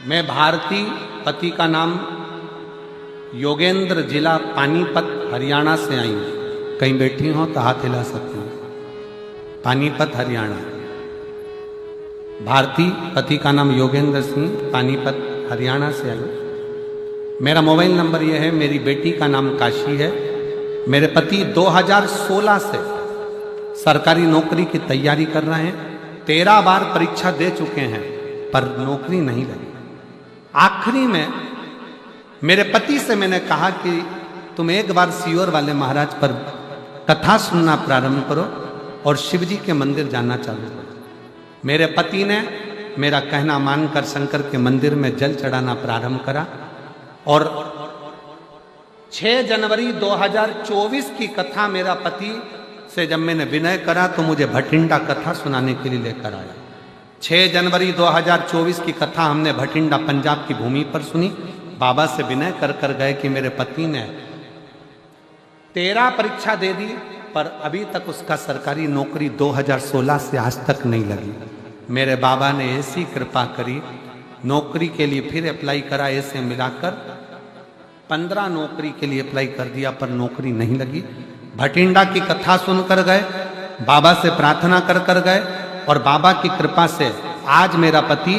मैं भारती, पति का नाम योगेंद्र, जिला पानीपत, हरियाणा से आई हूँ। कहीं बैठी हो तो हाथ हिला सकती हूँ। पानीपत, हरियाणा। भारती, पति का नाम योगेंद्र सिंह, पानीपत, हरियाणा से आई हूँ। मेरा मोबाइल नंबर यह है। मेरी बेटी का नाम काशी है। मेरे पति 2016 से सरकारी नौकरी की तैयारी कर रहे हैं। 13 बार परीक्षा दे चुके हैं पर नौकरी नहीं लगी। आखिरी में मेरे पति से मैंने कहा कि तुम एक बार सियोर वाले महाराज पर कथा सुनना प्रारंभ करो और शिव जी के मंदिर जाना चालू करो। मेरे पति ने मेरा कहना मानकर शंकर के मंदिर में जल चढ़ाना प्रारंभ करा और 6 जनवरी 2024 की कथा मेरा पति से जब मैंने विनय करा तो मुझे भटिंडा कथा सुनाने के लिए लेकर आया। 6 जनवरी 2024 की कथा हमने भटिंडा, पंजाब की भूमि पर सुनी। बाबा से विनय कर कर गए कि मेरे पति ने 13 परीक्षा दे दी पर अभी तक उसका सरकारी नौकरी 2016 से आज तक नहीं लगी। मेरे बाबा ने ऐसी कृपा करी, नौकरी के लिए फिर अप्लाई करा। ऐसे मिलाकर 15 नौकरी के लिए अप्लाई कर दिया पर नौकरी नहीं लगी। भटिंडा की कथा सुनकर गए, बाबा से प्रार्थना कर कर गए और बाबा की कृपा से आज मेरा पति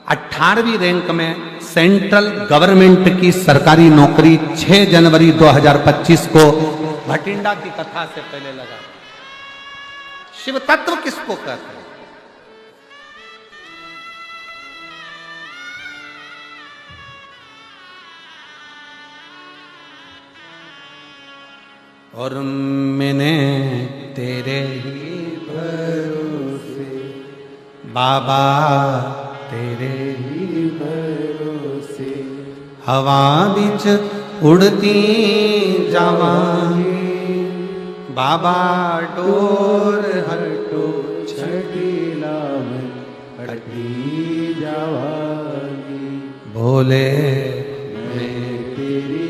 18वीं रैंक में सेंट्रल गवर्नमेंट की सरकारी नौकरी 6 जनवरी 2025 को भटिंडा की कथा से पहले लगा। शिव तत्व किसको कहते हैं? और मैंने तेरे ही
भरोसे
बाबा तेरे
ही भरोसे
हवा बिच उड़ती जावांगी बाबा डोर हटो
छठीला में हटी जावागी
भोले
मैं तेरी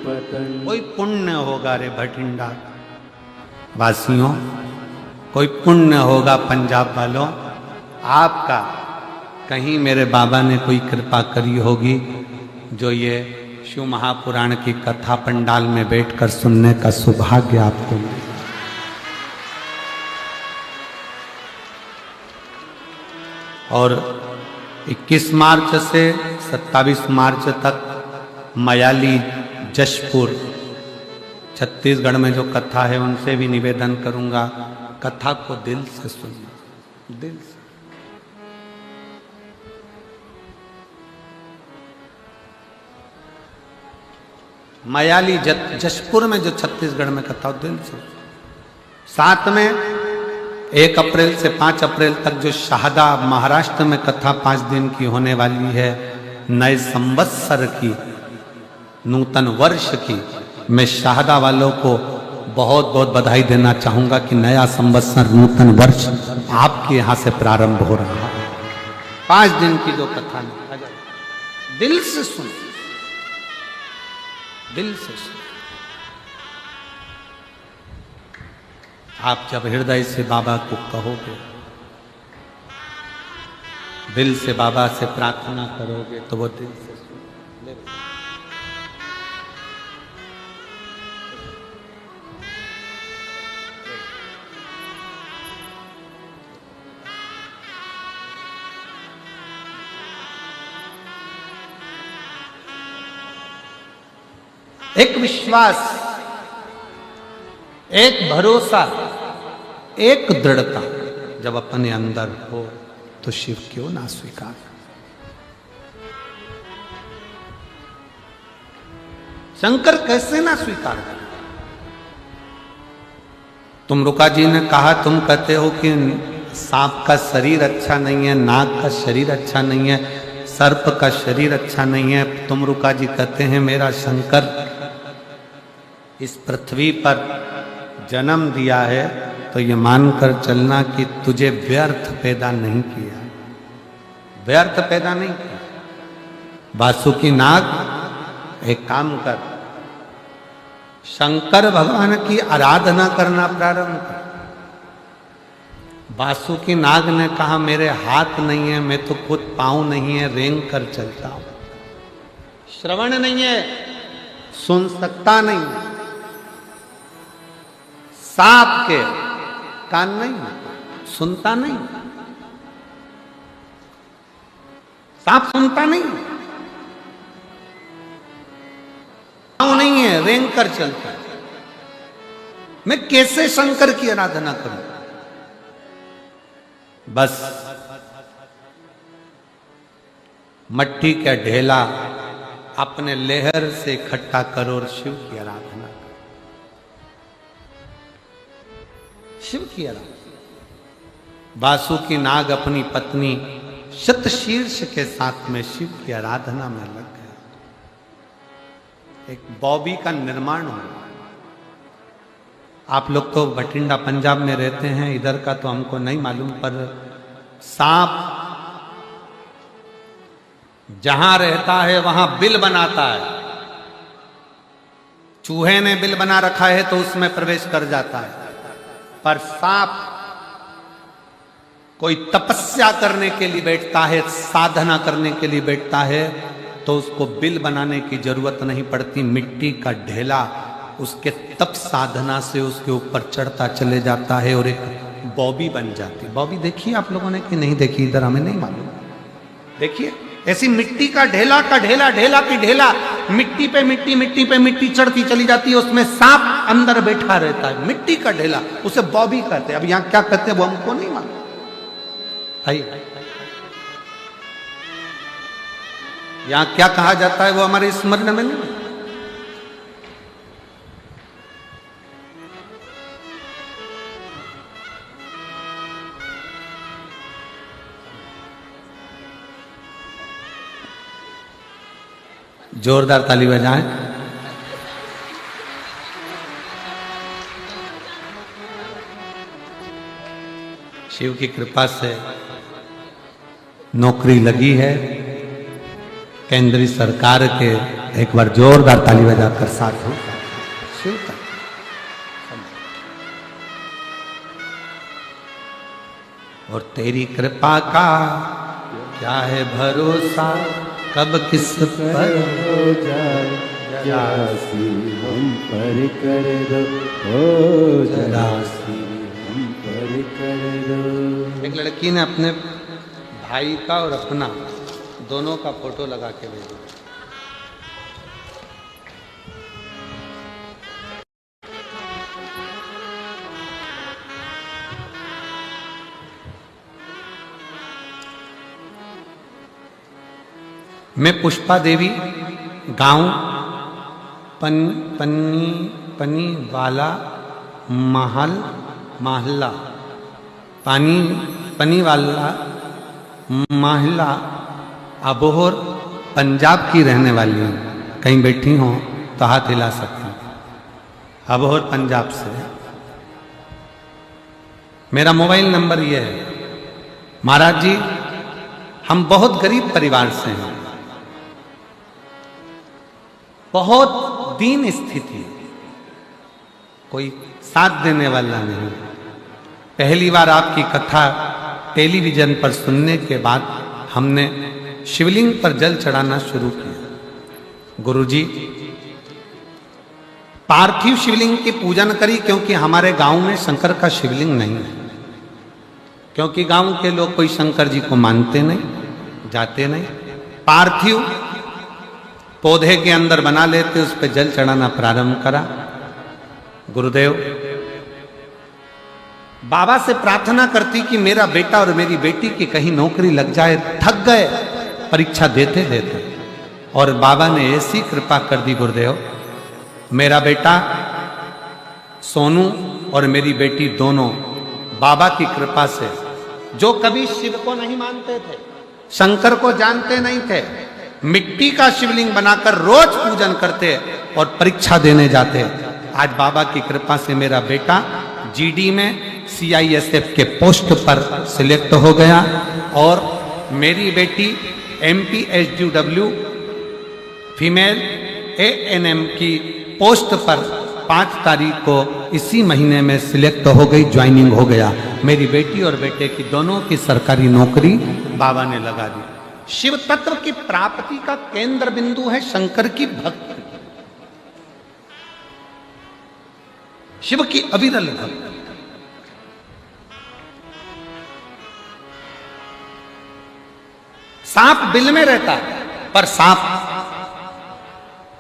पतंग।
कोई पुण्य होगा रे भटिंडा वासियों, कोई पुण्य होगा पंजाब वालों आपका, कहीं मेरे बाबा ने कोई कृपा करी होगी जो ये शिव महापुराण की कथा पंडाल में बैठकर सुनने का सौभाग्य आपको मिले। और 21 मार्च से 27 मार्च तक मयाली जशपुर छत्तीसगढ़ में जो कथा है उनसे भी निवेदन करूंगा, कथा को दिल से सुनना, दिल से। मयाली जशपुर में जो छत्तीसगढ़ में कथा दिल से। साथ में 1 अप्रैल से 5 अप्रैल तक जो शाहदा महाराष्ट्र में कथा 5 दिन की होने वाली है, नए संवत्सर की, नूतन वर्ष की, मैं शाहदा वालों को बहुत बहुत बधाई देना चाहूंगा कि नया संवत्सर नूतन वर्ष आपके यहां से प्रारंभ हो रहा है। 5 दिन की जो कथा दिल से सुन, दिल से सुन। आप जब हृदय से बाबा को कहोगे, दिल से बाबा से प्रार्थना करोगे तो वो दिल से सुन। एक विश्वास, एक भरोसा, एक दृढ़ता जब अपने अंदर हो तो शिव क्यों ना स्वीकार। शंकर कैसे ना स्वीकार कर। तुमरुका जी ने कहा, तुम कहते हो कि सांप का शरीर अच्छा नहीं है, नाग का शरीर अच्छा नहीं है, सर्प का शरीर अच्छा नहीं है। तुमरुका जी कहते हैं मेरा शंकर इस पृथ्वी पर जन्म दिया है तो ये मानकर चलना कि तुझे व्यर्थ पैदा नहीं किया, व्यर्थ पैदा नहीं किया। वासुकी नाग, एक काम कर, शंकर भगवान की आराधना करना प्रारंभ कर। वासुकी नाग ने कहा मेरे हाथ नहीं है, मैं तो खुद पाँव नहीं है, रेंग कर चलता हूं, श्रवण नहीं है, सुन सकता नहीं, सांप के कान नहीं, सुनता नहीं, सांप सुनता नहीं, पाँव नहीं है, रेंग कर चलता है। मैं कैसे शंकर की आराधना करूं? बस मट्टी का ढेला अपने लेहर से इकट्ठा करो और शिव की आराधना करो, शिव की आराधना। वासुकी नाग अपनी पत्नी शतशीर्ष के साथ में शिव की आराधना में लग गया। एक बॉबी का निर्माण हुआ। आप लोग तो बठिंडा पंजाब में रहते हैं, इधर का तो हमको नहीं मालूम, पर सांप जहां रहता है वहां बिल बनाता है। चूहे ने बिल बना रखा है तो उसमें प्रवेश कर जाता है, पर सांप कोई तपस्या करने के लिए बैठता है, साधना करने के लिए बैठता है, तो उसको बिल बनाने की जरूरत नहीं पड़ती। मिट्टी का ढेला उसके तप साधना से उसके ऊपर चढ़ता चले जाता है और एक बॉबी बन जाती। बॉबी देखिए आप लोगों ने कि नहीं देखी? इधर हमें नहीं मालूम। देखिए ऐसी मिट्टी का ढेला ढेला की ढेला, मिट्टी पे मिट्टी चढ़ती चली जाती है, उसमें सांप अंदर बैठा रहता है। मिट्टी का ढेला, उसे बॉबी कहते हैं। अब यहाँ क्या कहते हैं वो हमको नहीं मालूम। यहाँ क्या कहा जाता है वो हमारे स्मरण में नहीं। जोरदार ताली बजाएं। शिव की कृपा से नौकरी लगी है केंद्रीय सरकार के। एक बार जोरदार ताली बजाकर साथ हो शिव का। और तेरी कृपा का क्या है भरोसा, कब किस पर
हो जाए जरासी हम पर कर दो, हो जरासी हम पर कर दो।
एक लड़की ने अपने भाई का और अपना दोनों का फोटो लगा के भेजा। मैं पुष्पा देवी, गांव पनी वाला महल्ला पनी वाला महल्ला अबोहर पंजाब की रहने वाली हूँ। कहीं बैठी हो तो हाथ हिला सकती हूँ। अबोहर पंजाब से। मेरा मोबाइल नंबर ये है। महाराज जी, हम बहुत गरीब परिवार से हैं, बहुत दीन स्थिति, कोई साथ देने वाला नहीं। पहली बार आपकी कथा टेलीविजन पर सुनने के बाद हमने शिवलिंग पर जल चढ़ाना शुरू किया। गुरुजी, पार्थिव शिवलिंग की पूजन करी, क्योंकि हमारे गांव में शंकर का शिवलिंग नहीं है। क्योंकि गांव के लोग कोई शंकर जी को मानते नहीं, जाते नहीं। पार्थिव पौधे के अंदर बना लेते, उस पर जल चढ़ाना प्रारंभ करा। गुरुदेव, बाबा से प्रार्थना करती कि मेरा बेटा और मेरी बेटी की कहीं नौकरी लग जाए। थक गए परीक्षा देते देते, और बाबा ने ऐसी कृपा कर दी गुरुदेव, मेरा बेटा सोनू और मेरी बेटी दोनों बाबा की कृपा से, जो कभी शिव को नहीं मानते थे, शंकर को जानते नहीं थे, मिट्टी का शिवलिंग बनाकर रोज पूजन करते और परीक्षा देने जाते। आज बाबा की कृपा से मेरा बेटा जीडी में CISF के पोस्ट पर सिलेक्ट हो गया, और मेरी बेटी MPSDW फीमेल ANM की पोस्ट पर 5 तारीख को इसी महीने में सिलेक्ट हो गई, ज्वाइनिंग हो गया। मेरी बेटी और बेटे की दोनों की सरकारी नौकरी बाबा ने लगा दी। शिव तत्व की प्राप्ति का केंद्र बिंदु है शंकर की भक्ति, शिव की अविरल भक्ति। सांप बिल में रहता है, पर सांप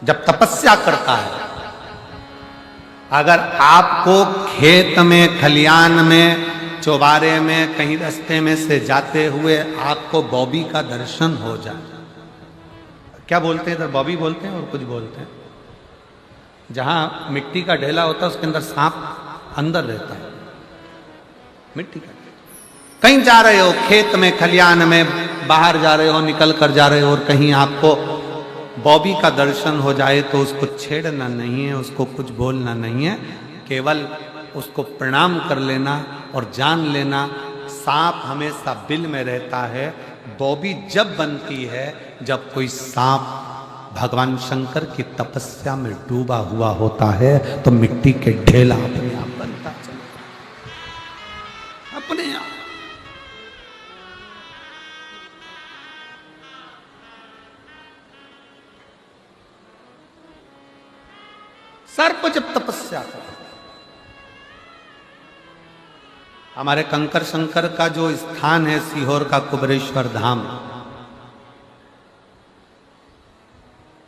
जब तपस्या करता है, अगर आपको खेत में, खलियान में, चौबारे में, कहीं रास्ते में से जाते हुए आपको बॉबी का दर्शन हो जाए, क्या बोलते हैं इधर, बॉबी बोलते हैं और कुछ बोलते हैं, जहां मिट्टी का ढेला होता है उसके अंदर सांप अंदर रहता है, मिट्टी का। कहीं जा रहे हो, खेत में, खलियान में, बाहर जा रहे हो, निकल कर जा रहे हो, और कहीं आपको बॉबी का दर्शन हो जाए तो उसको छेड़ना नहीं है, उसको कुछ बोलना नहीं है, केवल उसको प्रणाम कर लेना और जान लेना सांप हमेशा बिल में रहता है। बॉबी जब बनती है जब कोई सांप भगवान शंकर की तपस्या में डूबा हुआ होता है, तो मिट्टी के ढेला अपने आप बनता चलता, अपने आप। सर्प जब तपस्या करता, हमारे कंकर शंकर का जो स्थान है सीहोर का कुबरेश्वर धाम,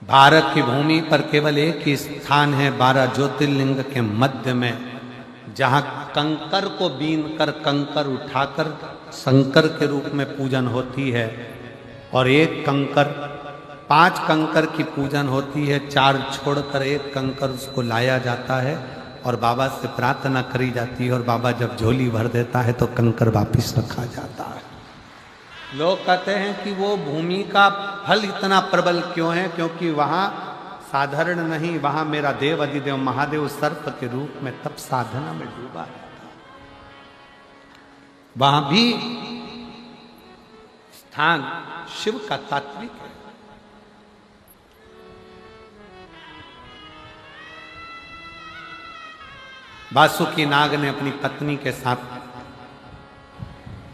भारत की भूमि पर केवल एक ही स्थान है 12 ज्योतिर्लिंग के मध्य में, जहां कंकर को बीन कर, कंकर उठाकर शंकर के रूप में पूजन होती है, और एक कंकर, 5 कंकर की पूजन होती है, 4 छोड़कर एक कंकर उसको लाया जाता है और बाबा से प्रार्थना करी जाती है, और बाबा जब झोली भर देता है तो कंकर वापिस रखा जाता है। लोग कहते हैं कि वो भूमि का फल इतना प्रबल क्यों है? क्योंकि वहां साधारण नहीं, वहां मेरा देव अधिदेव महादेव सर्प के रूप में तप साधना में डूबा है। वहां भी स्थान शिव का तात्विक है। वासुकी नाग ने अपनी पत्नी के साथ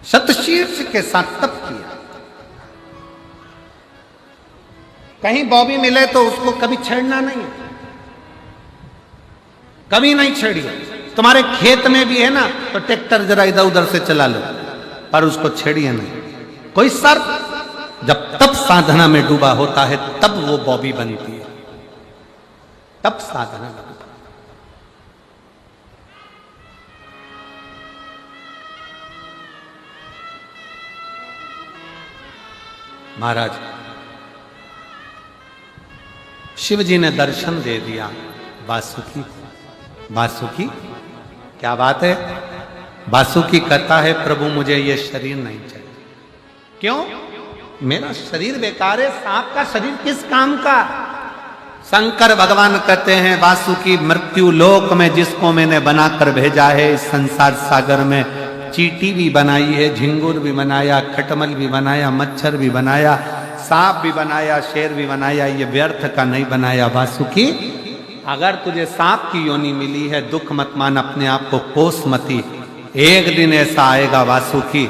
शतशीर्ष के साथ तप किया। कहीं बॉबी मिले तो उसको कभी छेड़ना नहीं, कभी नहीं छेड़िए। तुम्हारे खेत में भी है ना तो ट्रैक्टर जरा इधर उधर से चला लो, पर उसको छेड़िए नहीं। कोई सर्प जब तप साधना में डूबा होता है तब वो बॉबी बनती है, तप साधना में डूबा। महाराज शिव जी ने दर्शन दे दिया वासुकी। वासुकी क्या बात है? वासुकी कहता है प्रभु मुझे ये शरीर नहीं चाहिए। क्यों? मेरा शरीर बेकार है, सांप का शरीर किस काम का? शंकर भगवान कहते हैं वासुकी मृत्यु लोक में जिसको मैंने बनाकर भेजा है, इस संसार सागर में चींटी भी बनाई है, झिंगुर भी बनाया, खटमल भी बनाया, मच्छर भी बनाया, सांप भी बनाया, शेर भी बनाया, ये व्यर्थ का नहीं बनाया। वासुकी अगर तुझे सांप की योनि मिली है दुख मत मान, अपने आप को कोस मती। एक दिन ऐसा आएगा वासुकी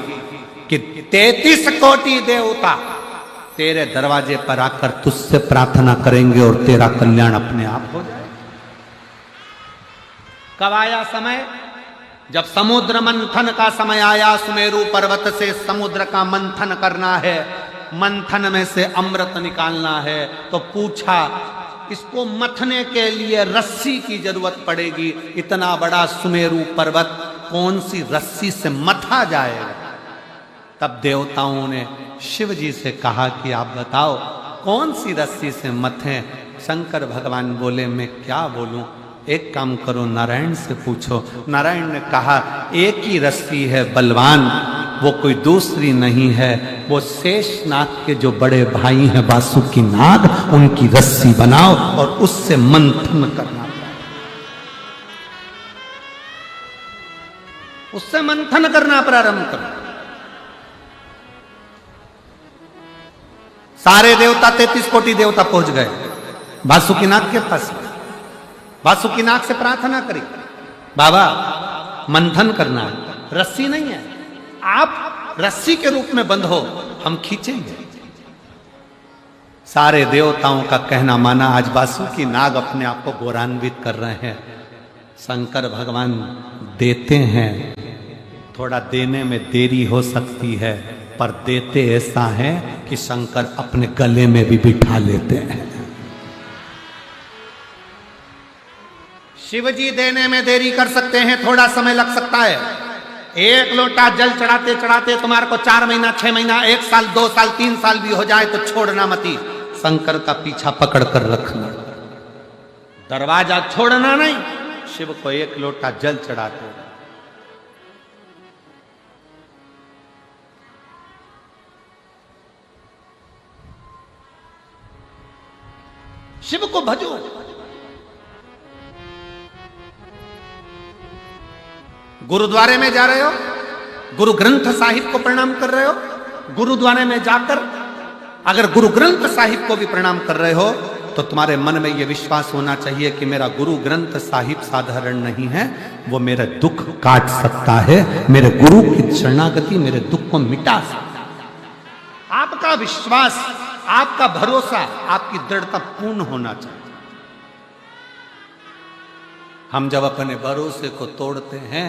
कि 33 कोटि देवता तेरे दरवाजे पर आकर तुझसे प्रार्थना करेंगे और तेरा कल्याण अपने आप हो जाए। कब आया समय? जब समुद्र मंथन का समय आया। सुमेरु पर्वत से समुद्र का मंथन करना है, मंथन में से अमृत निकालना है। तो पूछा इसको मथने के लिए रस्सी की जरूरत पड़ेगी। इतना बड़ा सुमेरु पर्वत कौन सी रस्सी से मथा जाएगा? तब देवताओं ने शिव जी से कहा कि आप बताओ कौन सी रस्सी से मथें? शंकर भगवान बोले मैं क्या बोलूं, एक काम करो नारायण से पूछो। नारायण ने कहा एक ही रस्सी है बलवान, वो कोई दूसरी नहीं है, वो शेषनाग के जो बड़े भाई हैं वासुकी नाग, उनकी रस्सी बनाओ और उससे मंथन करना, उससे मंथन करना प्रारंभ करो। सारे देवता 33 कोटि देवता पहुंच गए वासुकी नाग के पास। वासुकी नाग से प्रार्थना करी बाबा मंथन करना है, रस्सी नहीं है, आप रस्सी के रूप में बंध हो, हम खींचेंगे। सारे देवताओं का कहना माना। आज वासुकी नाग अपने आप को गौरवान्वित कर रहे हैं। शंकर भगवान देते हैं, थोड़ा देने में देरी हो सकती है, पर देते ऐसा है कि शंकर अपने गले में भी बिठा लेते हैं। शिव जी देने में देरी कर सकते हैं, थोड़ा समय लग सकता है। एक लोटा जल चढ़ाते चढ़ाते तुम्हारे को 4 महीना 6 महीना 1 साल 2 साल 3 साल भी हो जाए तो छोड़ना मती। शंकर का पीछा पकड़ कर रखना, दरवाजा छोड़ना नहीं। शिव को 1 लोटा जल चढ़ाते शिव को भजो। गुरुद्वारे में जा रहे हो, गुरु ग्रंथ साहिब को प्रणाम कर रहे हो, गुरुद्वारे में जाकर अगर गुरु ग्रंथ साहिब को भी प्रणाम कर रहे हो तो तुम्हारे मन में यह विश्वास होना चाहिए कि मेरा गुरु ग्रंथ साहिब साधारण नहीं है, वो मेरा दुख काट सकता है, मेरे गुरु की शरणागति मेरे दुख को मिटा सकता है। आपका विश्वास, आपका भरोसा, आपकी दृढ़ता पूर्ण होना चाहिए। हम जब अपने भरोसे को तोड़ते हैं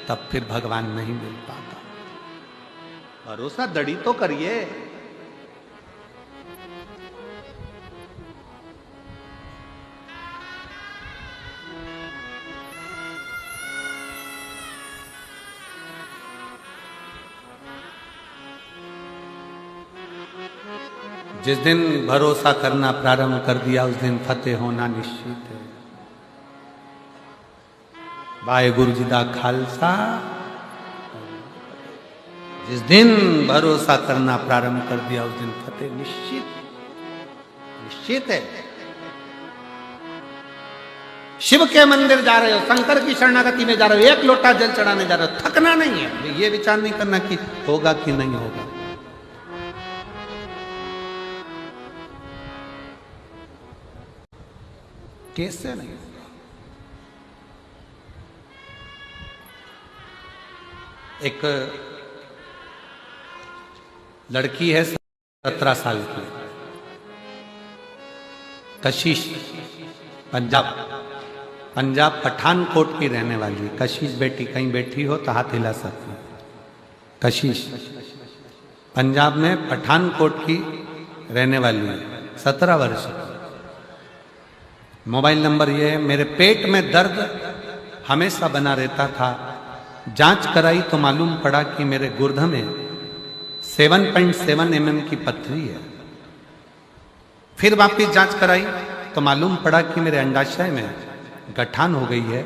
तब फिर भगवान नहीं मिल पाता। भरोसा दड़ी तो करिए। जिस दिन भरोसा करना प्रारंभ कर दिया उस दिन फतेह होना निश्चित है। वाहेगुरु जी दा खालसा। जिस दिन भरोसा करना प्रारंभ कर दिया उस दिन फतेह निश्चित। निश्चित है। शिव के मंदिर जा रहे हो, शंकर की शरणागति में जा रहे हो, एक लोटा जल चढ़ाने जा रहे हो, थकना नहीं है। ये विचार नहीं करना कि होगा कि नहीं होगा। कैसे नहीं होगा? एक लड़की है 17 साल की, कशिश, पंजाब पठानकोट की रहने वाली। कशिश बेटी कहीं बैठी हो तो हाथ हिला सकती है। कशिश पंजाब में पठानकोट की रहने वाली है, 17 वर्ष। मोबाइल नंबर ये है। मेरे पेट में दर्द हमेशा बना रहता था, जांच कराई तो मालूम पड़ा कि मेरे गुर्द में 7.7 mm की पथरी है। फिर वापिस जांच कराई तो मालूम पड़ा कि मेरे अंडाशय में गठान हो गई है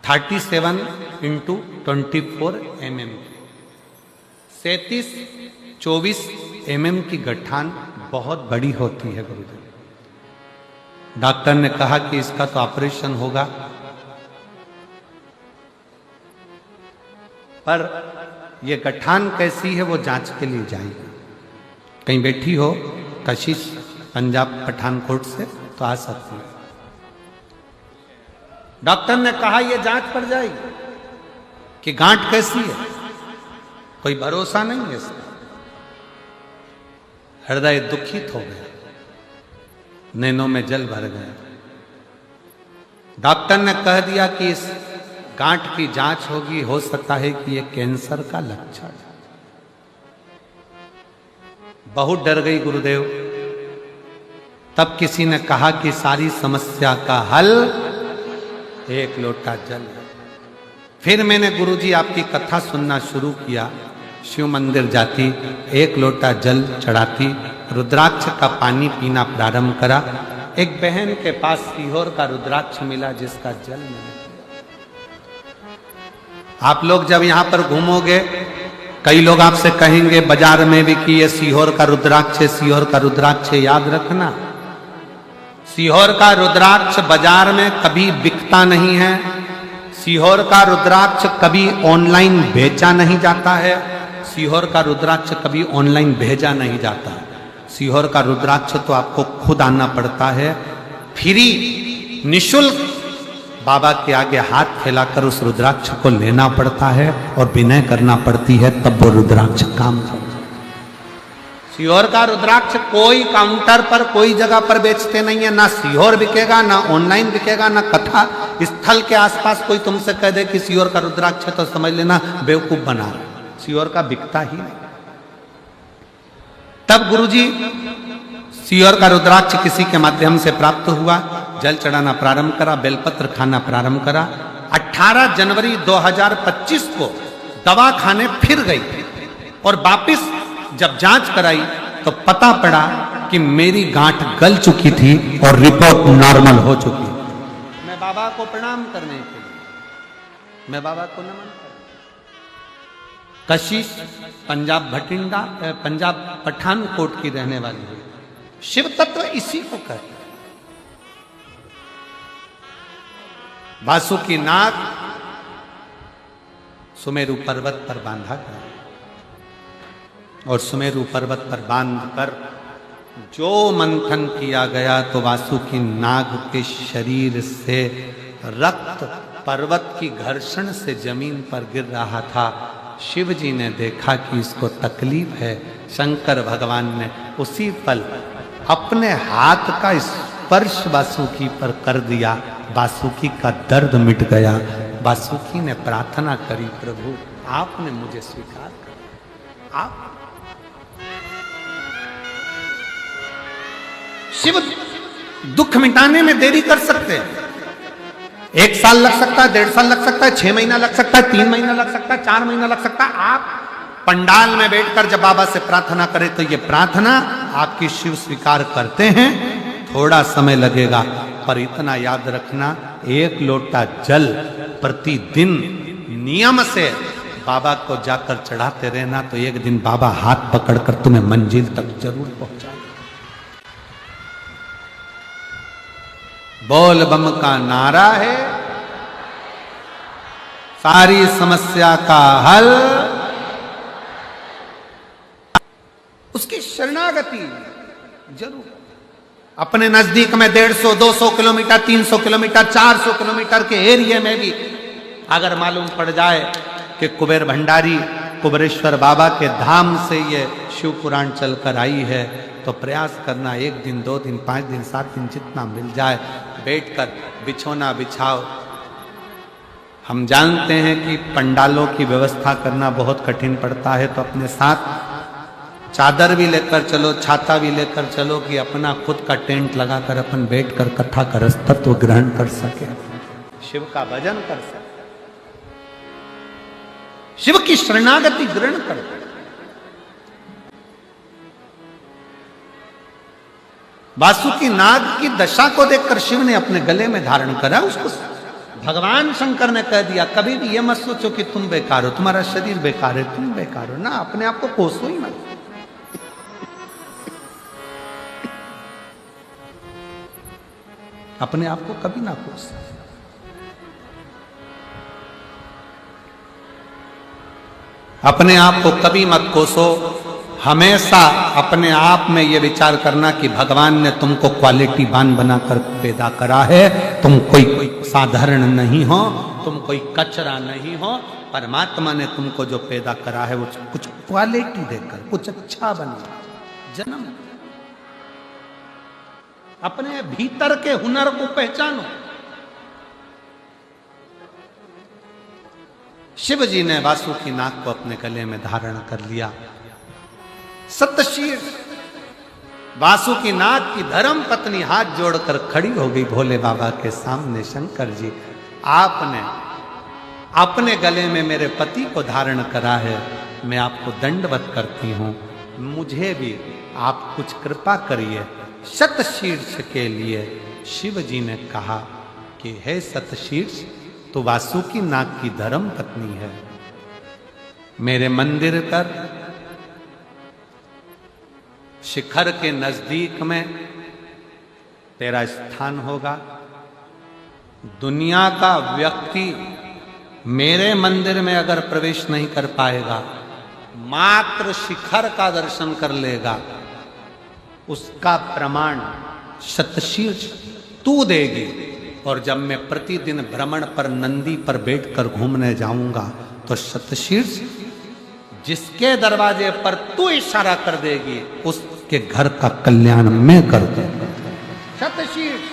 37 × 24 mm, 37-24 mm की गठान बहुत बड़ी होती है गुरुदेव। डॉक्टर ने कहा कि इसका तो ऑपरेशन होगा, पर यह गठान कैसी है वो जांच के लिए जाएगी। कहीं बैठी हो कशिश पंजाब पठानकोट से तो आ सकती है। डॉक्टर ने कहा यह जांच पड़ जाएगी कि गांठ कैसी है, कोई भरोसा नहीं है इसका। हृदय दुखित हो गया, नैनों में जल भर गया। डॉक्टर ने कह दिया कि इस गांठ की जांच होगी, हो सकता है कि यह कैंसर का लक्षण है। बहुत डर गई गुरुदेव। तब किसी ने कहा कि सारी समस्या का हल एक लोटा जल है। फिर मैंने गुरुजी आपकी कथा सुनना शुरू किया। शिव मंदिर जाती, एक लोटा जल चढ़ाती, रुद्राक्ष का पानी पीना प्रारंभ करा। एक बहन के पास सीहोर का रुद्राक्ष मिला जिसका जल मैंने पिया। आप लोग जब यहां पर घूमोगे, कई लोग आपसे कहेंगे बाजार में भी कि ये सीहोर का रुद्राक्ष है, सीहोर का रुद्राक्ष है। याद रखना, सीहोर का रुद्राक्ष बाजार में कभी बिकता नहीं है। सीहोर का रुद्राक्ष कभी ऑनलाइन बेचा नहीं जाता है। सीहोर का रुद्राक्ष कभी ऑनलाइन भेजा नहीं जाता है। सीहोर का रुद्राक्ष तो आपको खुद आना पड़ता है, फ्री निशुल्क बाबा के आगे हाथ फैलाकर उस रुद्राक्ष को लेना पड़ता है और विनय करना पड़ती है, तब वो रुद्राक्ष काम करता है। सीहोर का रुद्राक्ष कोई काउंटर पर कोई जगह पर बेचते नहीं है। ना सीहोर बिकेगा, ना ऑनलाइन बिकेगा, ना कथा स्थल के आसपास कोई तुमसे कह दे कि सीहोर का रुद्राक्ष है तो समझ लेना बेवकूफ बना रहे। सीहोर का बिकता ही नहीं। तब गुरुजी सीहोर का रुद्राक्ष किसी के माध्यम से प्राप्त हुआ, जल चढ़ाना प्रारंभ करा, बेलपत्र खाना प्रारंभ करा। 18 जनवरी 2025 को दवा खाने फिर गई और वापिस जब जांच कराई तो पता पड़ा कि मेरी गांठ गल चुकी थी और रिपोर्ट नॉर्मल हो चुकी। मैं बाबा को प्रणाम करने के लिए, मैं बाबा को नमन कर। कशिश पंजाब भटिंडा, पंजाब पठानकोट की रहने वाली है। शिव तत्व इसी को कहते हैं। वासुकी नाग सुमेरु पर्वत पर बांधा गया और सुमेरु पर्वत पर बांधकर जो मंथन किया गया तो वासुकी नाग के शरीर से रक्त पर्वत की घर्षण से जमीन पर गिर रहा था। शिव जी ने देखा कि इसको तकलीफ है। शंकर भगवान ने उसी पल अपने हाथ का स्पर्श वासुकी पर कर दिया। वासुकी का दर्द मिट गया। वासुकी ने प्रार्थना करी, प्रभु आपने मुझे स्वीकार कर। आप शिव दुख मिटाने में देरी कर सकते हैं। 1 साल लग सकता है, 1.5 साल लग सकता है, 6 महीना लग सकता है, 3 महीना लग सकता है, 4 महीना लग सकता है। आप पंडाल में बैठकर जब बाबा से प्रार्थना करें तो ये प्रार्थना आपकी शिव स्वीकार करते हैं। थोड़ा समय लगेगा, पर इतना याद रखना, 1 लोटा जल प्रतिदिन नियम से बाबा को जाकर चढ़ाते रहना, तो एक दिन बाबा हाथ पकड़कर तुम्हें मंजिल तक जरूर पहुंचाएंगे। बोल बम का नारा है, सारी समस्या का हल उसकी शरणागति जरूर। अपने नजदीक में 150, 200 किलोमीटर, 300 किलोमीटर, 400 किलोमीटर के एरिया में भी अगर मालूम पड़ जाए कि कुबेर भंडारी कुबेरेश्वर बाबा के धाम से ये शिव पुराण चलकर आई है, तो प्रयास करना 1 दिन, 2 दिन, 5 दिन, 7 दिन जितना मिल जाए, बैठकर बिछौना बिछाओ। हम जानते हैं कि पंडालों की व्यवस्था करना बहुत कठिन पड़ता है, तो अपने साथ चादर भी लेकर चलो, छाता भी लेकर चलो कि अपना खुद का टेंट लगाकर अपन बैठकर कथा का रस तत्व ग्रहण कर सके, शिव का भजन कर सके, शिव की शरणागति ग्रहण कर। वासुकी नाग की दशा को देखकर शिव ने अपने गले में धारण करा उसको। भगवान शंकर ने कह दिया कभी भी ये मत सोचो कि तुम बेकार हो, तुम्हारा शरीर बेकार है, तुम बेकार हो ना, अपने आप को कोसो ही मत। अपने आप को कभी ना कोस। अपने आप को कभी मत कोसो। हमेशा अपने आप में यह विचार करना कि भगवान ने तुमको क्वालिटीवान बनाकर पैदा करा है, तुम कोई साधारण नहीं हो, तुम कोई कचरा नहीं हो। परमात्मा ने तुमको जो पैदा करा है वो कुछ क्वालिटी देकर कुछ अच्छा बने जन्म। अपने भीतर के हुनर को पहचानो। शिव जी ने वासुकी नाग को अपने गले में धारण कर लिया। सतशीर वासुकी नाग की धर्म पत्नी हाथ जोड़कर खड़ी हो गई भोले बाबा के सामने। शंकर जी, आपने अपने गले में मेरे पति को धारण करा है, मैं आपको दंडवत करती हूं, मुझे भी आप कुछ कृपा करिए। सतशीर्ष के लिए शिव जी ने कहा कि हे सतशीर्ष, तो वासुकी नाग की धर्म पत्नी है, मेरे मंदिर पर शिखर के नजदीक में तेरा स्थान होगा। दुनिया का व्यक्ति मेरे मंदिर में अगर प्रवेश नहीं कर पाएगा, मात्र शिखर का दर्शन कर लेगा, उसका प्रमाण सतशीर्ष तू देगी। और जब मैं प्रतिदिन भ्रमण पर नंदी पर बैठकर घूमने जाऊंगा, तो सतशीर्ष जिसके दरवाजे पर तू इशारा कर देगी, उसके घर का कल्याण मैं कर दूंगा। सतशीर्ष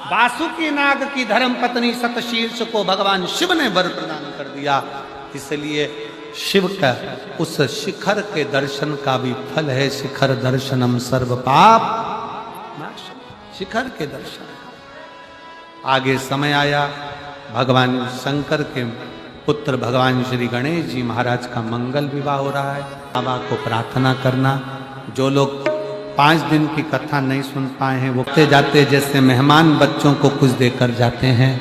वासुकी नाग की धर्म पत्नी सतशीर्ष को भगवान शिव ने वर प्रदान कर दिया। इसलिए शिव का उस शिखर के दर्शन का भी फल है, शिखर दर्शनम सर्व पाप नाशम। शिखर के दर्शन। आगे समय आया, भगवान शंकर के पुत्र भगवान श्री गणेश जी महाराज का मंगल विवाह हो रहा है। बाबा को प्रार्थना करना, जो लोग 5 दिन की कथा नहीं सुन पाए हैं, वो जाते जैसे मेहमान बच्चों को कुछ देकर जाते हैं,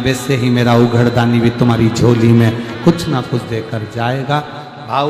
वैसे ही मेरा उघड़दानी भी तुम्हारी झोली में कुछ ना कुछ देकर जाएगा। भाव